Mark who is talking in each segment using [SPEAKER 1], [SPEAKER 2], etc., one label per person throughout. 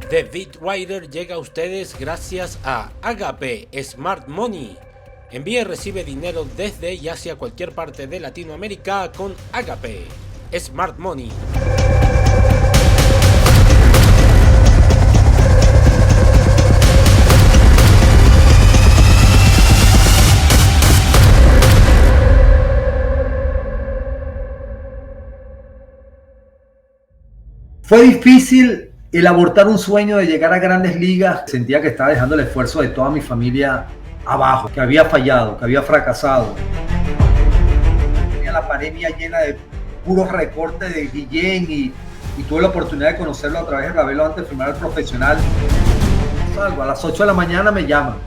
[SPEAKER 1] The Beat Rider llega a ustedes gracias a Agape Smart Money. Envía y recibe dinero desde y hacia cualquier parte de Latinoamérica con Agape Smart Money.
[SPEAKER 2] Fue difícil el abortar un sueño de llegar a grandes ligas. Sentía que estaba dejando el esfuerzo de toda mi familia abajo, que había fallado, que había fracasado. Tenía la pared mía llena de puros recortes de Guillén y tuve la oportunidad de conocerlo a través de Ravelo antes de firmar el profesional. Salgo, a las 8 de la mañana me llaman.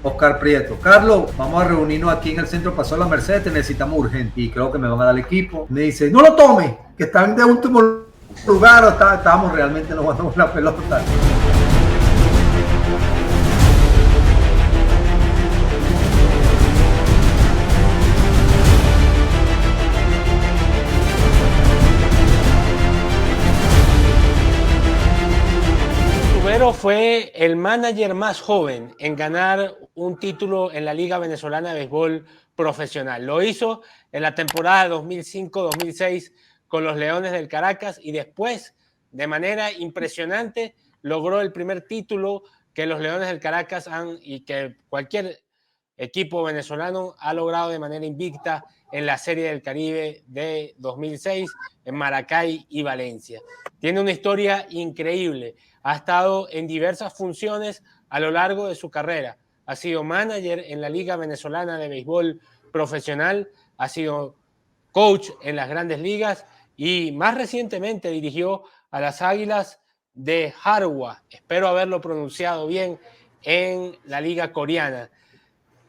[SPEAKER 2] Oscar Prieto, Carlos, vamos a reunirnos aquí en el centro Paso de la Merced, te necesitamos urgente. Y creo que me van a dar el equipo. Me dice, no lo tomes, que están de último lugar, estábamos realmente no jugando una pelota.
[SPEAKER 1] Tubero fue el manager más joven en ganar un título en la Liga Venezolana de Béisbol Profesional. Lo hizo en la temporada 2005-2006 con los Leones del Caracas y después, de manera impresionante, logró el primer título que los Leones del Caracas y que cualquier equipo venezolano ha logrado de manera invicta en la Serie del Caribe de 2006 en Maracay y Valencia. Tiene una historia increíble. Ha estado en diversas funciones a lo largo de su carrera. Ha sido manager en la Liga Venezolana de Béisbol Profesional, ha sido coach en las grandes ligas y más recientemente dirigió a las Águilas de Harwa, espero haberlo pronunciado bien, en la liga coreana.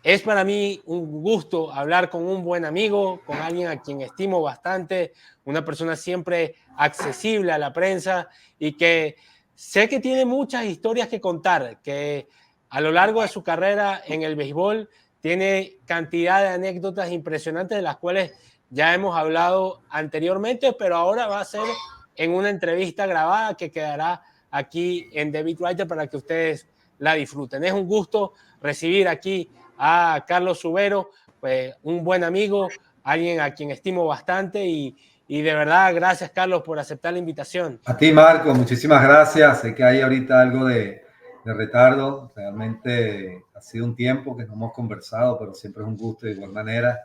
[SPEAKER 1] Es para mí un gusto hablar con un buen amigo, con alguien a quien estimo bastante, una persona siempre accesible a la prensa y que sé que tiene muchas historias que contar, que a lo largo de su carrera en el béisbol tiene cantidad de anécdotas impresionantes de las cuales ya hemos hablado anteriormente, pero ahora va a ser en una entrevista grabada que quedará aquí en The Beat Writer para que ustedes la disfruten. Es un gusto recibir aquí a Carlos Subero, pues un buen amigo, alguien a quien estimo bastante y de verdad gracias Carlos por aceptar la invitación.
[SPEAKER 2] A ti, Marco, muchísimas gracias. Sé que hay ahorita algo de retardo. Realmente ha sido un tiempo que no hemos conversado, pero siempre es un gusto de igual manera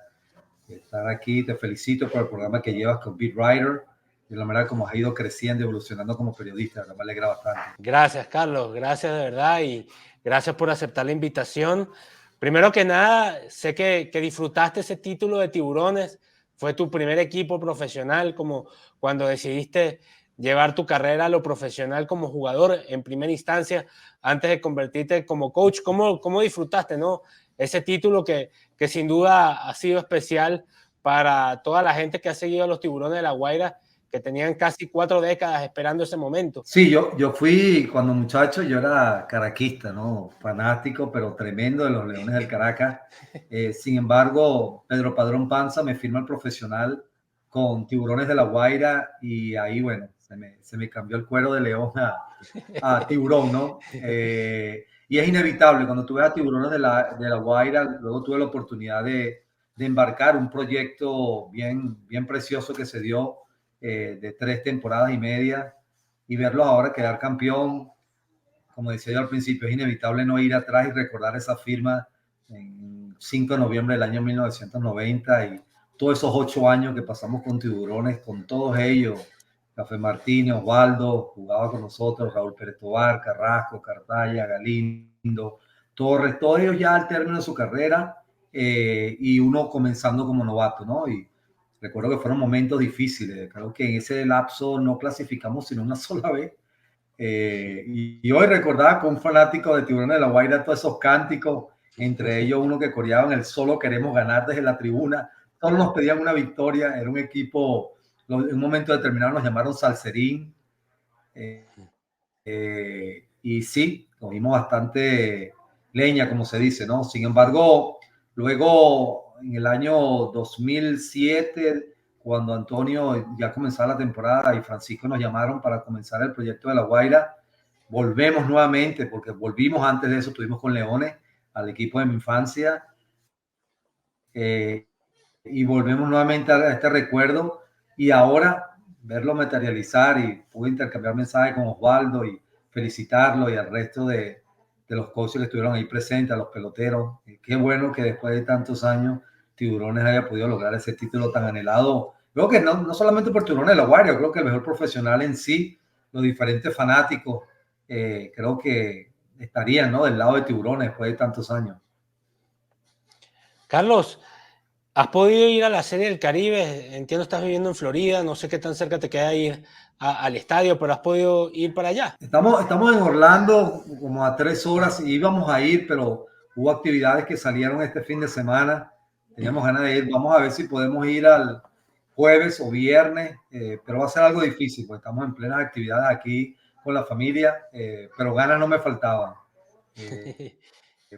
[SPEAKER 2] estar aquí. Te felicito por el programa que llevas con Beat Writer y la manera como has ido creciendo y evolucionando como periodista. Me alegra bastante.
[SPEAKER 1] Gracias Carlos, gracias de verdad y gracias por aceptar la invitación. Primero que nada, sé que disfrutaste ese título de Tiburones, fue tu primer equipo profesional, como cuando decidiste llevar tu carrera a lo profesional como jugador en primera instancia, antes de convertirte como coach. ¿Cómo disfrutaste, no? Ese título que sin duda ha sido especial para toda la gente que ha seguido a los Tiburones de La Guaira, que tenían casi 4 décadas esperando ese momento.
[SPEAKER 2] Sí, yo fui cuando muchacho, yo era caraquista, ¿no? Fanático, pero tremendo de los Leones del Caracas. Sin embargo, Pedro Padrón Panza me firma el profesional con Tiburones de La Guaira y ahí, bueno, se me cambió el cuero de león a tiburón, ¿no? Y es inevitable, cuando tú ves a Tiburones de la Guaira, luego tuve la oportunidad de embarcar un proyecto bien precioso que se dio de 3 temporadas y media y verlos ahora quedar campeón, como decía yo al principio, es inevitable no ir atrás y recordar esa firma en 5 de noviembre del año 1990 y todos esos 8 años que pasamos con Tiburones, con todos ellos, Café Martínez, Osvaldo, jugaba con nosotros, Raúl Pérez Tobar, Carrasco, Cartaya, Galindo, Torres, todos ellos ya al término de su carrera y uno comenzando como novato, ¿no? Y recuerdo que fueron momentos difíciles, creo que en ese lapso no clasificamos sino una sola vez. Y hoy recordaba con un fanático de Tiburones de La Guaira todos esos cánticos, entre ellos uno que coreaba en el solo queremos ganar desde la tribuna, todos nos pedían una victoria, era un equipo, en un momento determinado nos llamaron Salserín, y sí, cogimos bastante leña, como se dice, ¿no? Sin embargo, luego en el año 2007, cuando Antonio ya comenzaba la temporada y Francisco nos llamaron para comenzar el proyecto de La Guaira, volvemos nuevamente, porque volvimos antes de eso, estuvimos con Leones, al equipo de mi infancia, y volvemos nuevamente a este recuerdo, y ahora verlo materializar, y pude intercambiar mensajes con Osvaldo y felicitarlo y al resto de los coaches que estuvieron ahí presentes, a los peloteros. Qué bueno que después de tantos años Tiburones haya podido lograr ese título tan anhelado. Creo que no solamente por Tiburones de La Guaira, creo que el mejor profesional en sí, los diferentes fanáticos, creo que estarían, ¿no?, del lado de Tiburones después de tantos años.
[SPEAKER 1] Carlos, ¿has podido ir a la Serie del Caribe? Entiendo estás viviendo en Florida, no sé qué tan cerca te queda ir al estadio, pero ¿has podido ir para allá?
[SPEAKER 2] Estamos en Orlando como a 3 horas y íbamos a ir, pero hubo actividades que salieron este fin de semana. Teníamos ganas de ir. Vamos a ver si podemos ir al jueves o viernes, pero va a ser algo difícil, porque estamos en plenas actividades aquí con la familia, pero ganas no me faltaban.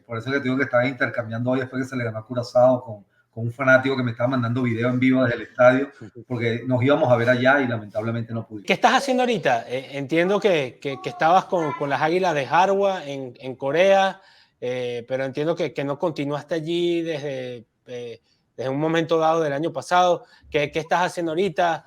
[SPEAKER 2] Por eso que te digo que estaba intercambiando hoy después que se le ganó a Curazao con un fanático que me estaba mandando video en vivo desde el estadio, porque nos íbamos a ver allá y lamentablemente no pudimos.
[SPEAKER 1] ¿Qué estás haciendo ahorita? Entiendo que estabas con las Águilas de Harwa en Corea, pero entiendo que no continuaste allí desde un momento dado del año pasado. ¿Qué estás haciendo ahorita?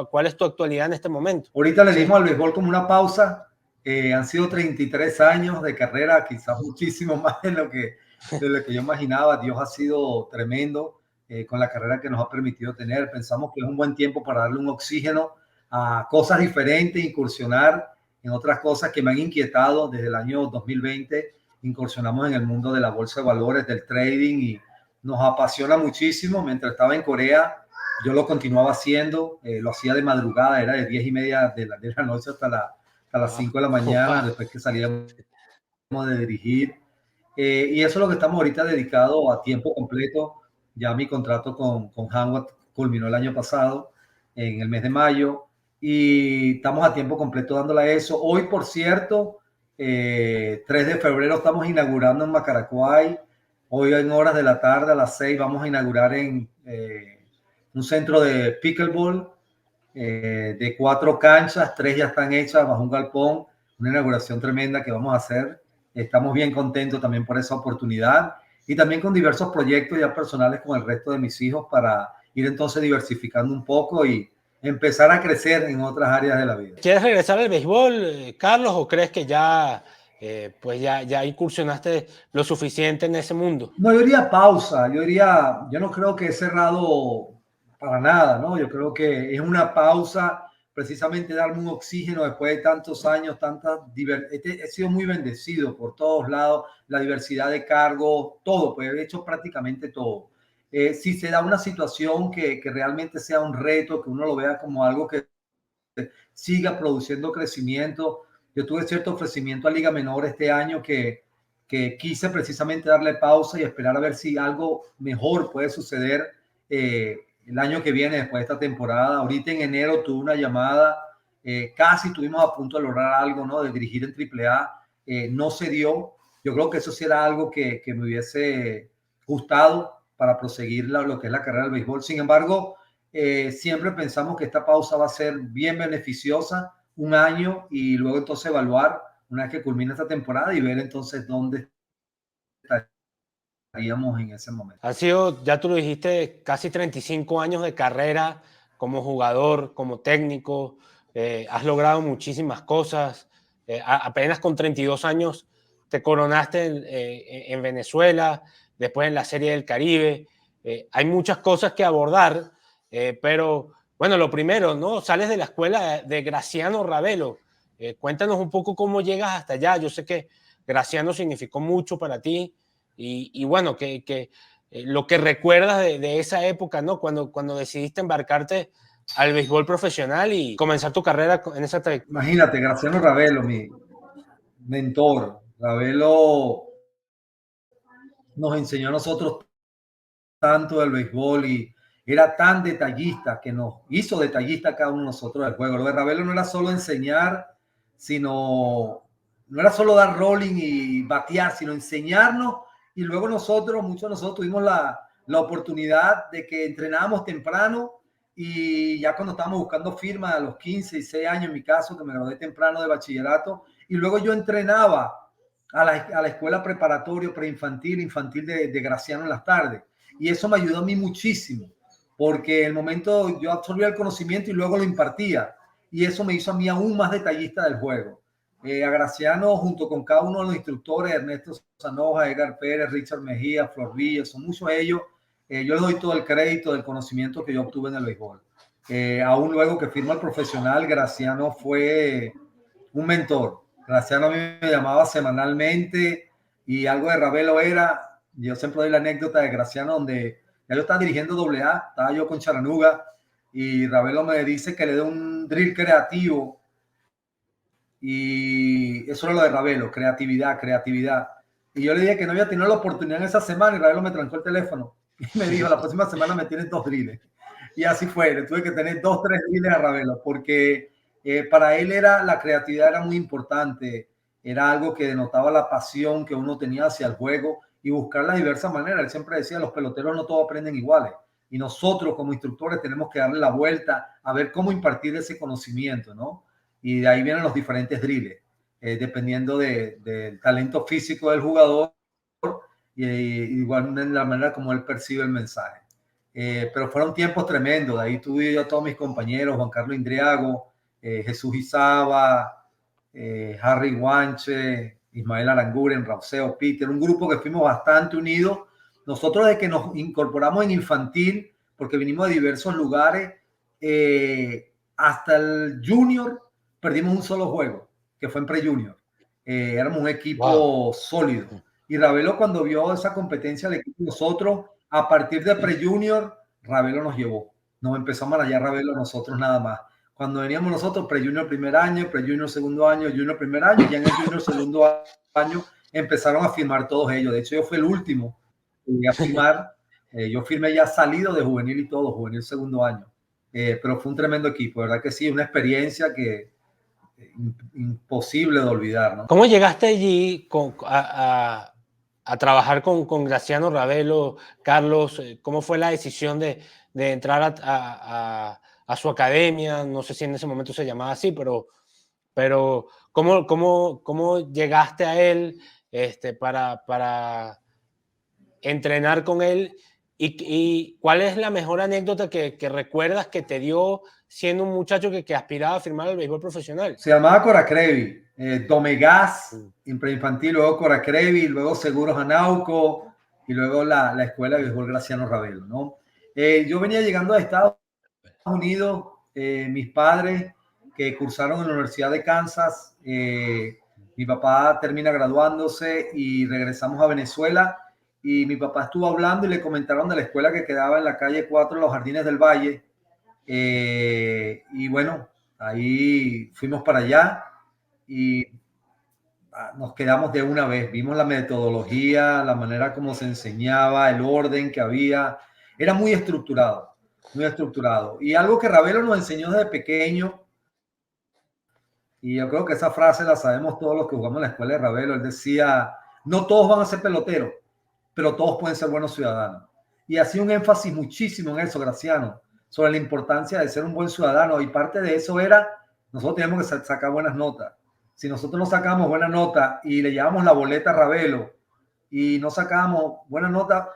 [SPEAKER 1] ¿Cuál es tu actualidad en este momento?
[SPEAKER 2] Ahorita le
[SPEAKER 1] Sí.
[SPEAKER 2] dimos al béisbol como una pausa. Han sido 33 años de carrera, quizás muchísimo más de lo que yo imaginaba. Dios ha sido tremendo con la carrera que nos ha permitido tener. Pensamos que es un buen tiempo para darle un oxígeno a cosas diferentes, incursionar en otras cosas que me han inquietado desde el año 2020. Incursionamos en el mundo de la bolsa de valores, del trading, y nos apasiona muchísimo. Mientras estaba en Corea, yo lo continuaba haciendo, lo hacía de madrugada, era de 10:30 de la noche hasta las 5 de la mañana, después que salíamos de dirigir. Y eso es lo que estamos ahorita dedicados a tiempo completo. Ya mi contrato con Hanwha culminó el año pasado, en el mes de mayo, y estamos a tiempo completo dándole a eso. Hoy, por cierto, 3 de febrero estamos inaugurando en Macaracuay. Hoy en horas de la tarde, a las 6, vamos a inaugurar en un centro de pickleball de 4 canchas, 3 ya están hechas bajo un galpón, una inauguración tremenda que vamos a hacer. Estamos bien contentos también por esa oportunidad y también con diversos proyectos ya personales con el resto de mis hijos para ir entonces diversificando un poco y empezar a crecer en otras áreas de la vida.
[SPEAKER 1] ¿Quieres regresar al béisbol, Carlos, o crees que pues ya incursionaste lo suficiente en ese mundo?
[SPEAKER 2] No, yo diría pausa, yo no creo que he cerrado para nada, ¿no? Yo creo que es una pausa, precisamente darme un oxígeno después de tantos años, he sido muy bendecido por todos lados, la diversidad de cargos, todo, pues he hecho prácticamente todo. Si se da una situación que realmente sea un reto, que uno lo vea como algo que siga produciendo crecimiento. Yo tuve cierto ofrecimiento a Liga Menor este año que quise precisamente darle pausa y esperar a ver si algo mejor puede suceder el año que viene después de esta temporada. Ahorita en enero tuve una llamada, casi estuvimos a punto de lograr algo, ¿no?, de dirigir en AAA. No se dio. Yo creo que eso sí era algo que me hubiese gustado para proseguir lo que es la carrera del béisbol. Sin embargo, siempre pensamos que esta pausa va a ser bien beneficiosa, un año, y luego entonces evaluar una vez que culmine esta temporada y ver entonces dónde estaríamos en ese momento.
[SPEAKER 1] Han sido, ya tú lo dijiste, casi 35 años de carrera como jugador, como técnico. Has logrado muchísimas cosas. Apenas con 32 años te coronaste en Venezuela, después en la Serie del Caribe. Hay muchas cosas que abordar, pero bueno, lo primero, ¿no? Sales de la escuela de Graciano Ravelo. Cuéntanos un poco cómo llegas hasta allá. Yo sé que Graciano significó mucho para ti. Y bueno, lo que recuerdas de esa época, ¿no? Cuando decidiste embarcarte al béisbol profesional y comenzar tu carrera en esa trayectoria.
[SPEAKER 2] Imagínate, Graciano Ravelo, mi mentor. Ravelo nos enseñó a nosotros tanto del béisbol y era tan detallista que nos hizo detallista cada uno de nosotros del juego. Lo de Ravelo no era solo enseñar, no era solo dar rolling y batear, sino enseñarnos. Y luego muchos de nosotros tuvimos la oportunidad de que entrenábamos temprano y ya cuando estábamos buscando firmas a los 15 y 6 años, en mi caso, que me gradué temprano de bachillerato, y luego yo entrenaba a la escuela preparatoria, preinfantil, infantil de Graciano en las tardes. Y eso me ayudó a mí muchísimo, porque en el momento yo absorbía el conocimiento y luego lo impartía. Y eso me hizo a mí aún más detallista del juego. A Graciano, junto con cada uno de los instructores, Ernesto Zanoja, Edgar Pérez, Richard Mejía, Flor Villa, son muchos de ellos. Yo les doy todo el crédito del conocimiento que yo obtuve en el béisbol. Aún luego que firma el profesional, Graciano fue un mentor. Graciano a mí me llamaba semanalmente y algo de Ravelo era, yo siempre doy la anécdota de Graciano donde ya yo estaba dirigiendo AA, estaba yo con Charanuga y Ravelo me dice que le dé un drill creativo y eso era lo de Ravelo, creatividad, creatividad. Y yo le dije que no había tenido la oportunidad en esa semana y Ravelo me trancó el teléfono y me dijo, la próxima semana me tienes 2 drills. Y así fue, le tuve que tener 2, 3 drills a Ravelo porque para él la creatividad era muy importante, era algo que denotaba la pasión que uno tenía hacia el juego y buscar las diversas maneras. Él siempre decía, los peloteros no todos aprenden iguales y nosotros como instructores tenemos que darle la vuelta a ver cómo impartir ese conocimiento, ¿no? Y de ahí vienen los diferentes drills, dependiendo del talento físico del jugador y igual de la manera como él percibe el mensaje. Pero fueron tiempos tremendos. De ahí tuve yo a todos mis compañeros, Juan Carlos Indriago, Jesús Izaba, Harry Guanche, Ismael Aranguren, Rauseo, Peter, un grupo que fuimos bastante unidos. Nosotros desde que nos incorporamos en infantil, porque vinimos de diversos lugares, hasta el junior perdimos un solo juego, que fue en pre-junior. Éramos un equipo sólido. Y Ravelo cuando vio esa competencia del equipo de nosotros, a partir de pre-junior, Ravelo nos llevó. Nos empezó a manejar Ravelo nosotros nada más. Cuando veníamos nosotros, pre-junior primer año, pre-junior segundo año, junior primer año, ya en el junior segundo año empezaron a firmar todos ellos. De hecho, yo fui el último a firmar. Yo firmé ya salido de juvenil y todo, juvenil segundo año. Pero fue un tremendo equipo, ¿verdad que sí? Una experiencia que imposible de olvidar, ¿no?
[SPEAKER 1] ¿Cómo llegaste allí a trabajar con Graciano Ravelo, Carlos? ¿Cómo fue la decisión de entrar a su academia? No sé si en ese momento se llamaba así, pero ¿cómo llegaste a él para entrenar con él? ¿Y cuál es la mejor anécdota que recuerdas que te dio siendo un muchacho que aspiraba a firmar el béisbol profesional?
[SPEAKER 2] Se llamaba Coracrevi, Domegas, preinfantil, luego Coracrevi, luego Seguros Anauco y luego la escuela de béisbol Graciano Ravelo, ¿no? Yo venía llegando a Estados Unidos, mis padres que cursaron en la Universidad de Kansas, mi papá termina graduándose y regresamos a Venezuela y mi papá estuvo hablando y le comentaron de la escuela que quedaba en la calle 4, Los Jardines del Valle, y bueno, ahí fuimos para allá y nos quedamos de una vez. Vimos la metodología, la manera como se enseñaba, el orden que había. Era muy estructurado, muy estructurado. Y algo que Ravelo nos enseñó desde pequeño, y yo creo que esa frase la sabemos todos los que jugamos en la escuela de Ravelo. Él decía, no todos van a ser peloteros, pero todos pueden ser buenos ciudadanos. Y hacía un énfasis muchísimo en eso, Graciano, sobre la importancia de ser un buen ciudadano. Y parte de eso era, nosotros teníamos que sacar buenas notas. Si nosotros no sacábamos buena nota y le llevábamos la boleta a Ravelo y no sacábamos buena nota,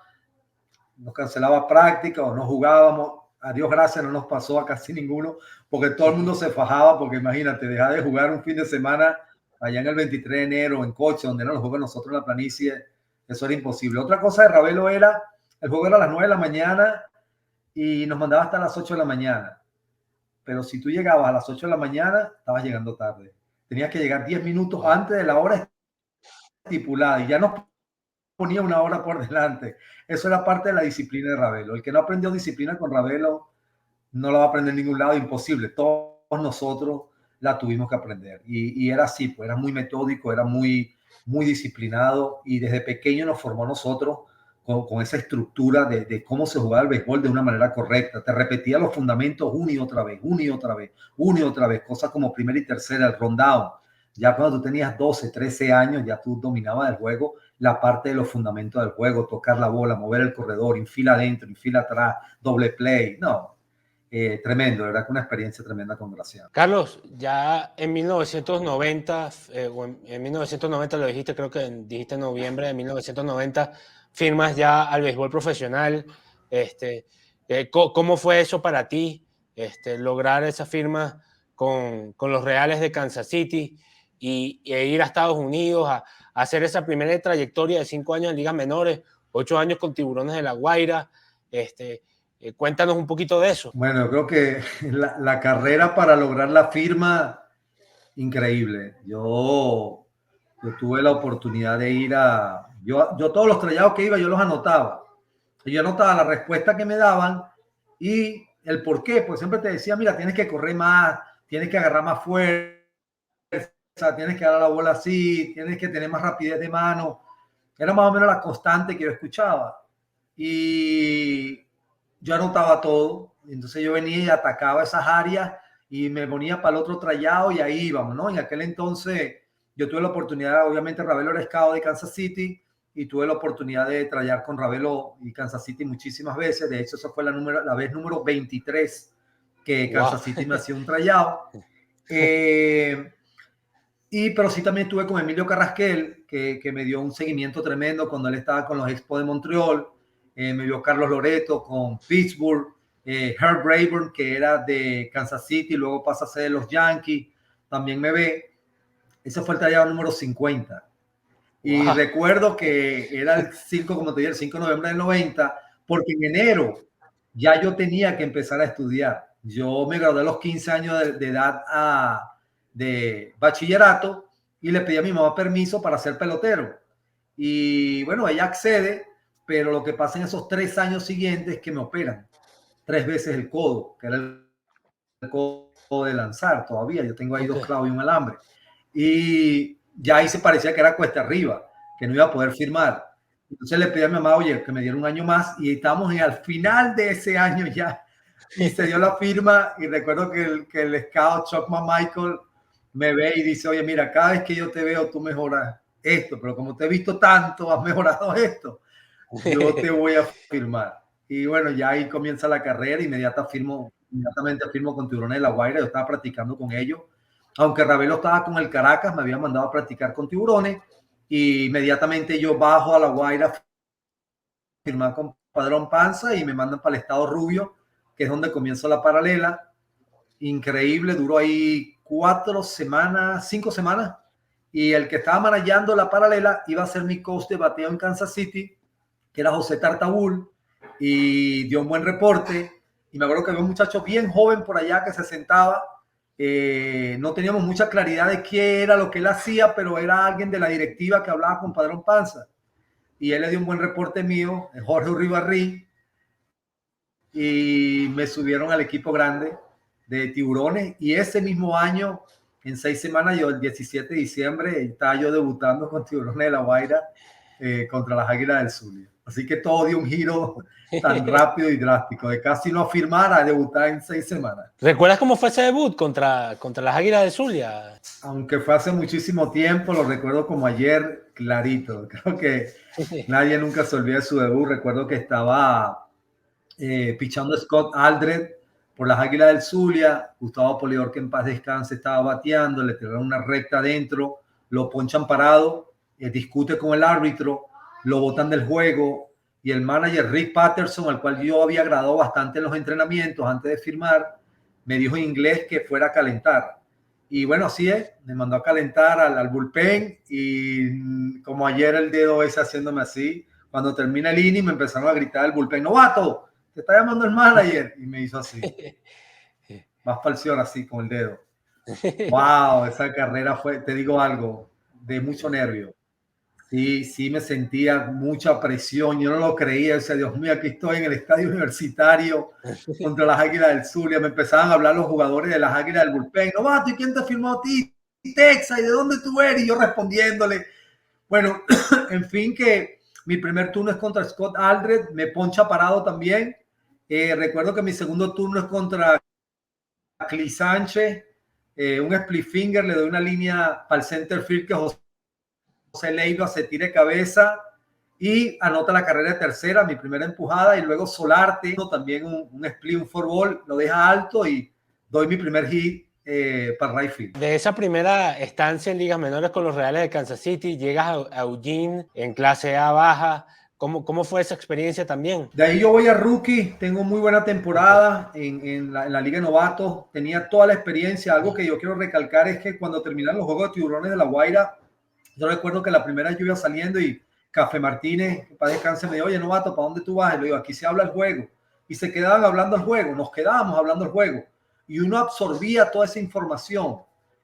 [SPEAKER 2] nos cancelaba práctica o no jugábamos. A Dios gracias no nos pasó a casi ninguno, porque todo el mundo se fajaba, porque imagínate, dejar de jugar un fin de semana allá en el 23 de enero en coche, donde eran los juegos nosotros en la planicie, eso era imposible. Otra cosa de Ravelo era, el juego era a las 9 de la mañana y nos mandaba hasta las 8 de la mañana. Pero si tú llegabas a las 8 de la mañana, estabas llegando tarde. Tenías que llegar 10 minutos antes de la hora estipulada y ya nos ponía una hora por delante. Eso era parte de la disciplina de Ravelo. El que no aprendió disciplina con Ravelo no la va a aprender en ningún lado, imposible. Todos nosotros la tuvimos que aprender. Y era así, pues era muy metódico, era muy disciplinado y desde pequeño nos formó a nosotros con esa estructura de cómo se jugaba el béisbol de una manera correcta. Te repetía los fundamentos una y otra vez, una y otra vez, una y otra vez. Cosas como primera y tercera, el rundown. Ya cuando tú tenías 12, 13 años, ya tú dominabas el juego, la parte de los fundamentos del juego, tocar la bola, mover el corredor, infila adentro, infila atrás, doble play. No, tremendo, de verdad que una experiencia tremenda con Graciano.
[SPEAKER 1] Carlos, ya en 1990, o en 1990 lo dijiste, creo que dijiste en noviembre de 1990, firmas ya al béisbol profesional. ¿Cómo fue eso para ti, lograr esa firma con los Reales de Kansas City e ir a Estados Unidos a hacer esa primera trayectoria de 5 años en ligas menores, 8 años con Tiburones de La Guaira? Cuéntanos un poquito de eso.
[SPEAKER 2] Bueno, yo creo que la carrera para lograr la firma, increíble. Yo tuve la oportunidad de ir yo todos los trayados que iba, yo los anotaba. Y yo anotaba la respuesta que me daban y el por qué. Pues siempre te decía, mira, tienes que correr más, tienes que agarrar más fuerza, tienes que dar la bola así, tienes que tener más rapidez de mano. Era más o menos la constante que yo escuchaba. Y yo anotaba todo. Entonces yo venía y atacaba esas áreas y me ponía para el otro trayado y ahí íbamos, ¿no? En aquel entonces yo tuve la oportunidad, obviamente Ravelo era scout de Kansas City y tuve la oportunidad de trayar con Ravelo y Kansas City muchísimas veces. De hecho, esa fue la vez número 23 que Kansas City me hacía un trayado. Pero sí también estuve con Emilio Carrasquel, que me dio un seguimiento tremendo cuando él estaba con los Expos de Montreal. Me vio Carlos Loreto con Pittsburgh, Herb Rayburn, que era de Kansas City, luego pasa a ser de los Yankees, también me ve. Ese fue el trayado número 50. Y
[SPEAKER 1] Wow.
[SPEAKER 2] recuerdo que era el 5, como te dije, el 5 de noviembre del 90, porque en enero ya yo tenía que empezar a estudiar. Yo me gradué a los 15 años de edad de bachillerato y le pedí a mi mamá permiso para ser pelotero. Y bueno, ella accede, pero lo que pasa en esos 3 años siguientes es que me operan 3 veces el codo, que era el codo de lanzar todavía. Yo tengo ahí 2 clavos y un alambre. Y ya ahí se parecía que era cuesta arriba, que no iba a poder firmar. Entonces le pedí a mi mamá, oye, que me diera un año más y estamos al final de ese año ya. Y se dio la firma y recuerdo que el scout Chuck Michael me ve y dice, oye, mira, cada vez que yo te veo tú mejoras esto, pero como te he visto tanto, has mejorado esto, yo te voy a firmar. Y bueno, ya ahí comienza la carrera, inmediatamente firmo con Tiburones de La Guaira, yo estaba practicando con ellos, aunque Ravelo estaba con el Caracas, me había mandado a practicar con Tiburones, y inmediatamente yo bajo a La Guaira a firmar con Padrón Panza y me mandan para el estado Rubio, que es donde comienzo la paralela. Increíble, duró ahí 4 semanas, 5 semanas, y el que estaba manejando la paralela iba a ser mi coach de bateo en Kansas City, que era José Tartabul, y dio un buen reporte. Y me acuerdo que había un muchacho bien joven por allá que se sentaba. No teníamos mucha claridad de qué era lo que él hacía, pero era alguien de la directiva que hablaba con Padrón Panza. Y él le dio un buen reporte mío, Jorge Uribarri, y me subieron al equipo grande de Tiburones. Y ese mismo año, en 6 semanas, yo el 17 de diciembre, estaba yo debutando con Tiburones de La Guaira contra las Águilas del Zulia. Así que todo dio un giro tan rápido y drástico, de casi no firmar a debutar en 6 semanas.
[SPEAKER 1] ¿Recuerdas cómo fue ese debut contra las Águilas del Zulia?
[SPEAKER 2] Aunque fue hace muchísimo tiempo, lo recuerdo como ayer, clarito. Creo que nadie nunca se olvida de su debut. Recuerdo que estaba pichando Scott Aldred por las Águilas del Zulia. Gustavo Polidor, que en paz descanse, estaba bateando, le tiraron una recta adentro, lo ponchan parado, discute con el árbitro, lo botan del juego, y el manager Rick Patterson, al cual yo había agradado bastante en los entrenamientos antes de firmar, me dijo en inglés que fuera a calentar. Y bueno, así es, me mandó a calentar al bullpen, y como ayer el dedo ese haciéndome así, cuando termina el inning me empezaron a gritar el bullpen, novato, te está llamando el manager, y me hizo así, más falsión así con el dedo. Wow, esa carrera fue, te digo algo, de mucho nervio. Sí, sí me sentía mucha presión, yo no lo creía, o sea, Dios mío, aquí estoy en el estadio universitario contra las Águilas del Zulia, me empezaban a hablar los jugadores de las Águilas del bullpen, novato, ¿y quién te firmó a ti? Texas, ¿y de dónde tú eres? Y yo respondiéndole. Bueno, en fin, que mi primer turno es contra Scott Aldred, me poncha parado también. Recuerdo que mi segundo turno es contra Cli Sánchez, un split finger, le doy una línea para el center field que José Leiva se tire cabeza y anota la carrera de tercera, mi primera empujada, y luego Solarte, también un split, un four ball, lo deja alto y doy mi primer hit para right field.
[SPEAKER 1] De esa primera estancia en ligas menores con los Reales de Kansas City, llegas a Eugene en clase A baja. ¿Cómo fue esa experiencia también?
[SPEAKER 2] De ahí yo voy a rookie, tengo muy buena temporada en la Liga de Novatos, tenía toda la experiencia. Algo que yo quiero recalcar es que cuando terminan los Juegos de Tiburones de La Guaira, yo recuerdo que la primera lluvia saliendo y Café Martínez, para descanse, me dijo, oye, novato, ¿para dónde tú vas? Y le digo, aquí se habla el juego. Y se quedaban hablando el juego, nos quedábamos hablando el juego. Y uno absorbía toda esa información.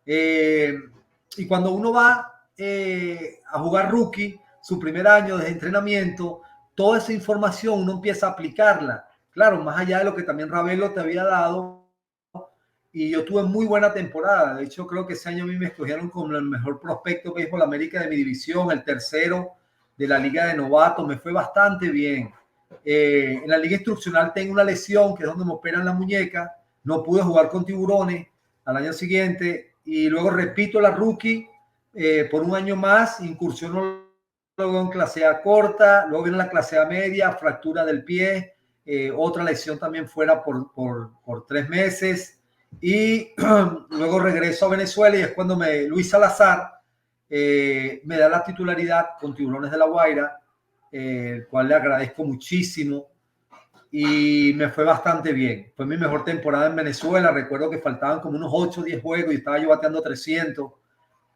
[SPEAKER 2] Y cuando uno va a jugar rookie, su primer año de entrenamiento, toda esa información uno empieza a aplicarla. Claro, más allá de lo que también Ravelo te había dado. Y yo tuve muy buena temporada. De hecho, creo que ese año a mí me escogieron como el mejor prospecto béisbol América de mi división, el tercero de la Liga de Novatos. Me fue bastante bien. En la Liga Instruccional tengo una lesión, que es donde me operan la muñeca. No pude jugar con Tiburones al año siguiente. Y luego repito la rookie por un año más. Incursiono luego en clase A corta. Luego viene la clase A media, fractura del pie. Otra lesión también fuera por 3 meses. Y luego regreso a Venezuela y es cuando Luis Salazar me da la titularidad con Tiburones de La Guaira, el cual le agradezco muchísimo y me fue bastante bien. Fue mi mejor temporada en Venezuela. Recuerdo que faltaban como unos 8 o 10 juegos y estaba yo bateando 300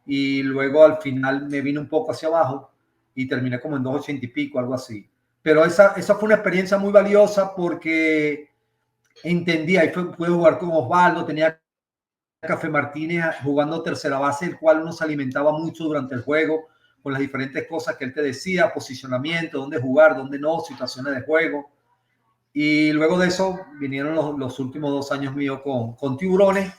[SPEAKER 2] y luego al final me vine un poco hacia abajo y terminé como en 280 y pico, algo así. Pero esa fue una experiencia muy valiosa porque entendía y pude jugar con Osvaldo, tenía Café Martínez jugando tercera base, el cual uno se alimentaba mucho durante el juego con las diferentes cosas que él te decía, posicionamiento, dónde jugar, dónde no, situaciones de juego. Y luego de eso vinieron los últimos 2 años míos con Tiburones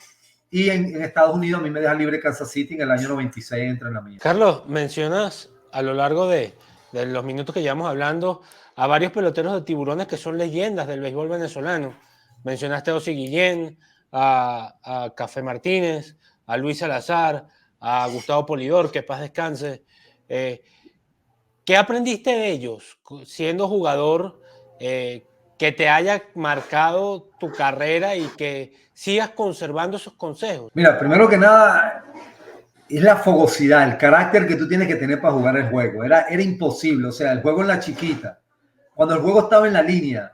[SPEAKER 2] y en Estados Unidos a mí me deja libre Kansas City en el año 96 de entrenamiento.
[SPEAKER 1] Carlos, mencionas a lo largo de los minutos que llevamos hablando a varios peloteros de Tiburones que son leyendas del béisbol venezolano. Mencionaste a Osi Guillén, a Café Martínez, a Luis Salazar, a Gustavo Polidor, que paz descanse. ¿Qué aprendiste de ellos siendo jugador que te haya marcado tu carrera y que sigas conservando esos consejos?
[SPEAKER 2] Mira, primero que nada, es la fogosidad, el carácter que tú tienes que tener para jugar el juego. Era imposible, o sea, el juego en la chiquita. Cuando el juego estaba en la línea,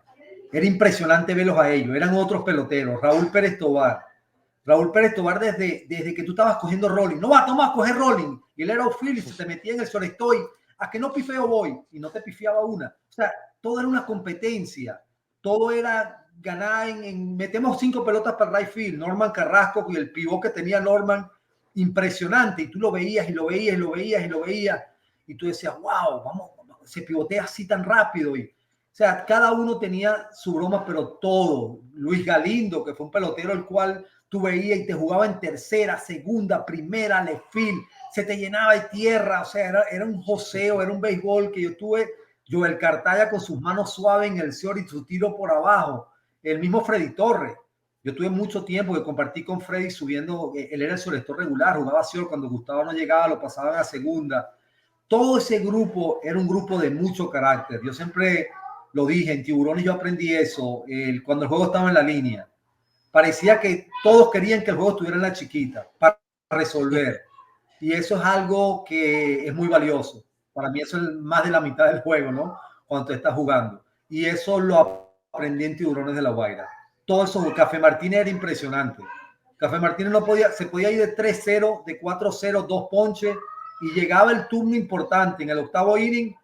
[SPEAKER 2] era impresionante verlos a ellos. Eran otros peloteros. Raúl Pérez Tobar, desde que tú estabas cogiendo rolling. No va, toma a coger rolling. Y él era outfield y se te metía en el shortstop. A que no pifeo voy. Y no te pifiaba una. O sea, todo era una competencia. Todo era ganar metemos 5 pelotas para right field. Norman Carrasco y el pivot que tenía Norman, impresionante. Y tú lo veías y lo veías y lo veías y lo veías. Y tú decías, wow, vamos, se pivotea así tan rápido. Y, o sea, cada uno tenía su broma, pero todo. Luis Galindo, que fue un pelotero el cual tú veías y te jugaba en tercera, segunda, primera, left field, se te llenaba de tierra, o sea, era un joseo, era un béisbol que yo tuve. Joel Cartaya con sus manos suaves en el short y su tiro por abajo. El mismo Freddy Torres. Yo tuve mucho tiempo que compartí con Freddy subiendo, él era el shortstop regular, jugaba short, cuando Gustavo no llegaba lo pasaban a segunda. Todo ese grupo era un grupo de mucho carácter. Yo siempre lo dije, en Tiburones yo aprendí eso, cuando el juego estaba en la línea. Parecía que todos querían que el juego estuviera en la chiquita para resolver. Y eso es algo que es muy valioso. Para mí eso es más de la mitad del juego, ¿no? Cuando tú estás jugando. Y eso lo aprendí en Tiburones de La Guaira. Todo eso, Café Martínez era impresionante. Café Martínez se podía ir de 3-0, de 4-0, 2 ponches, y llegaba el turno importante en el 8º inning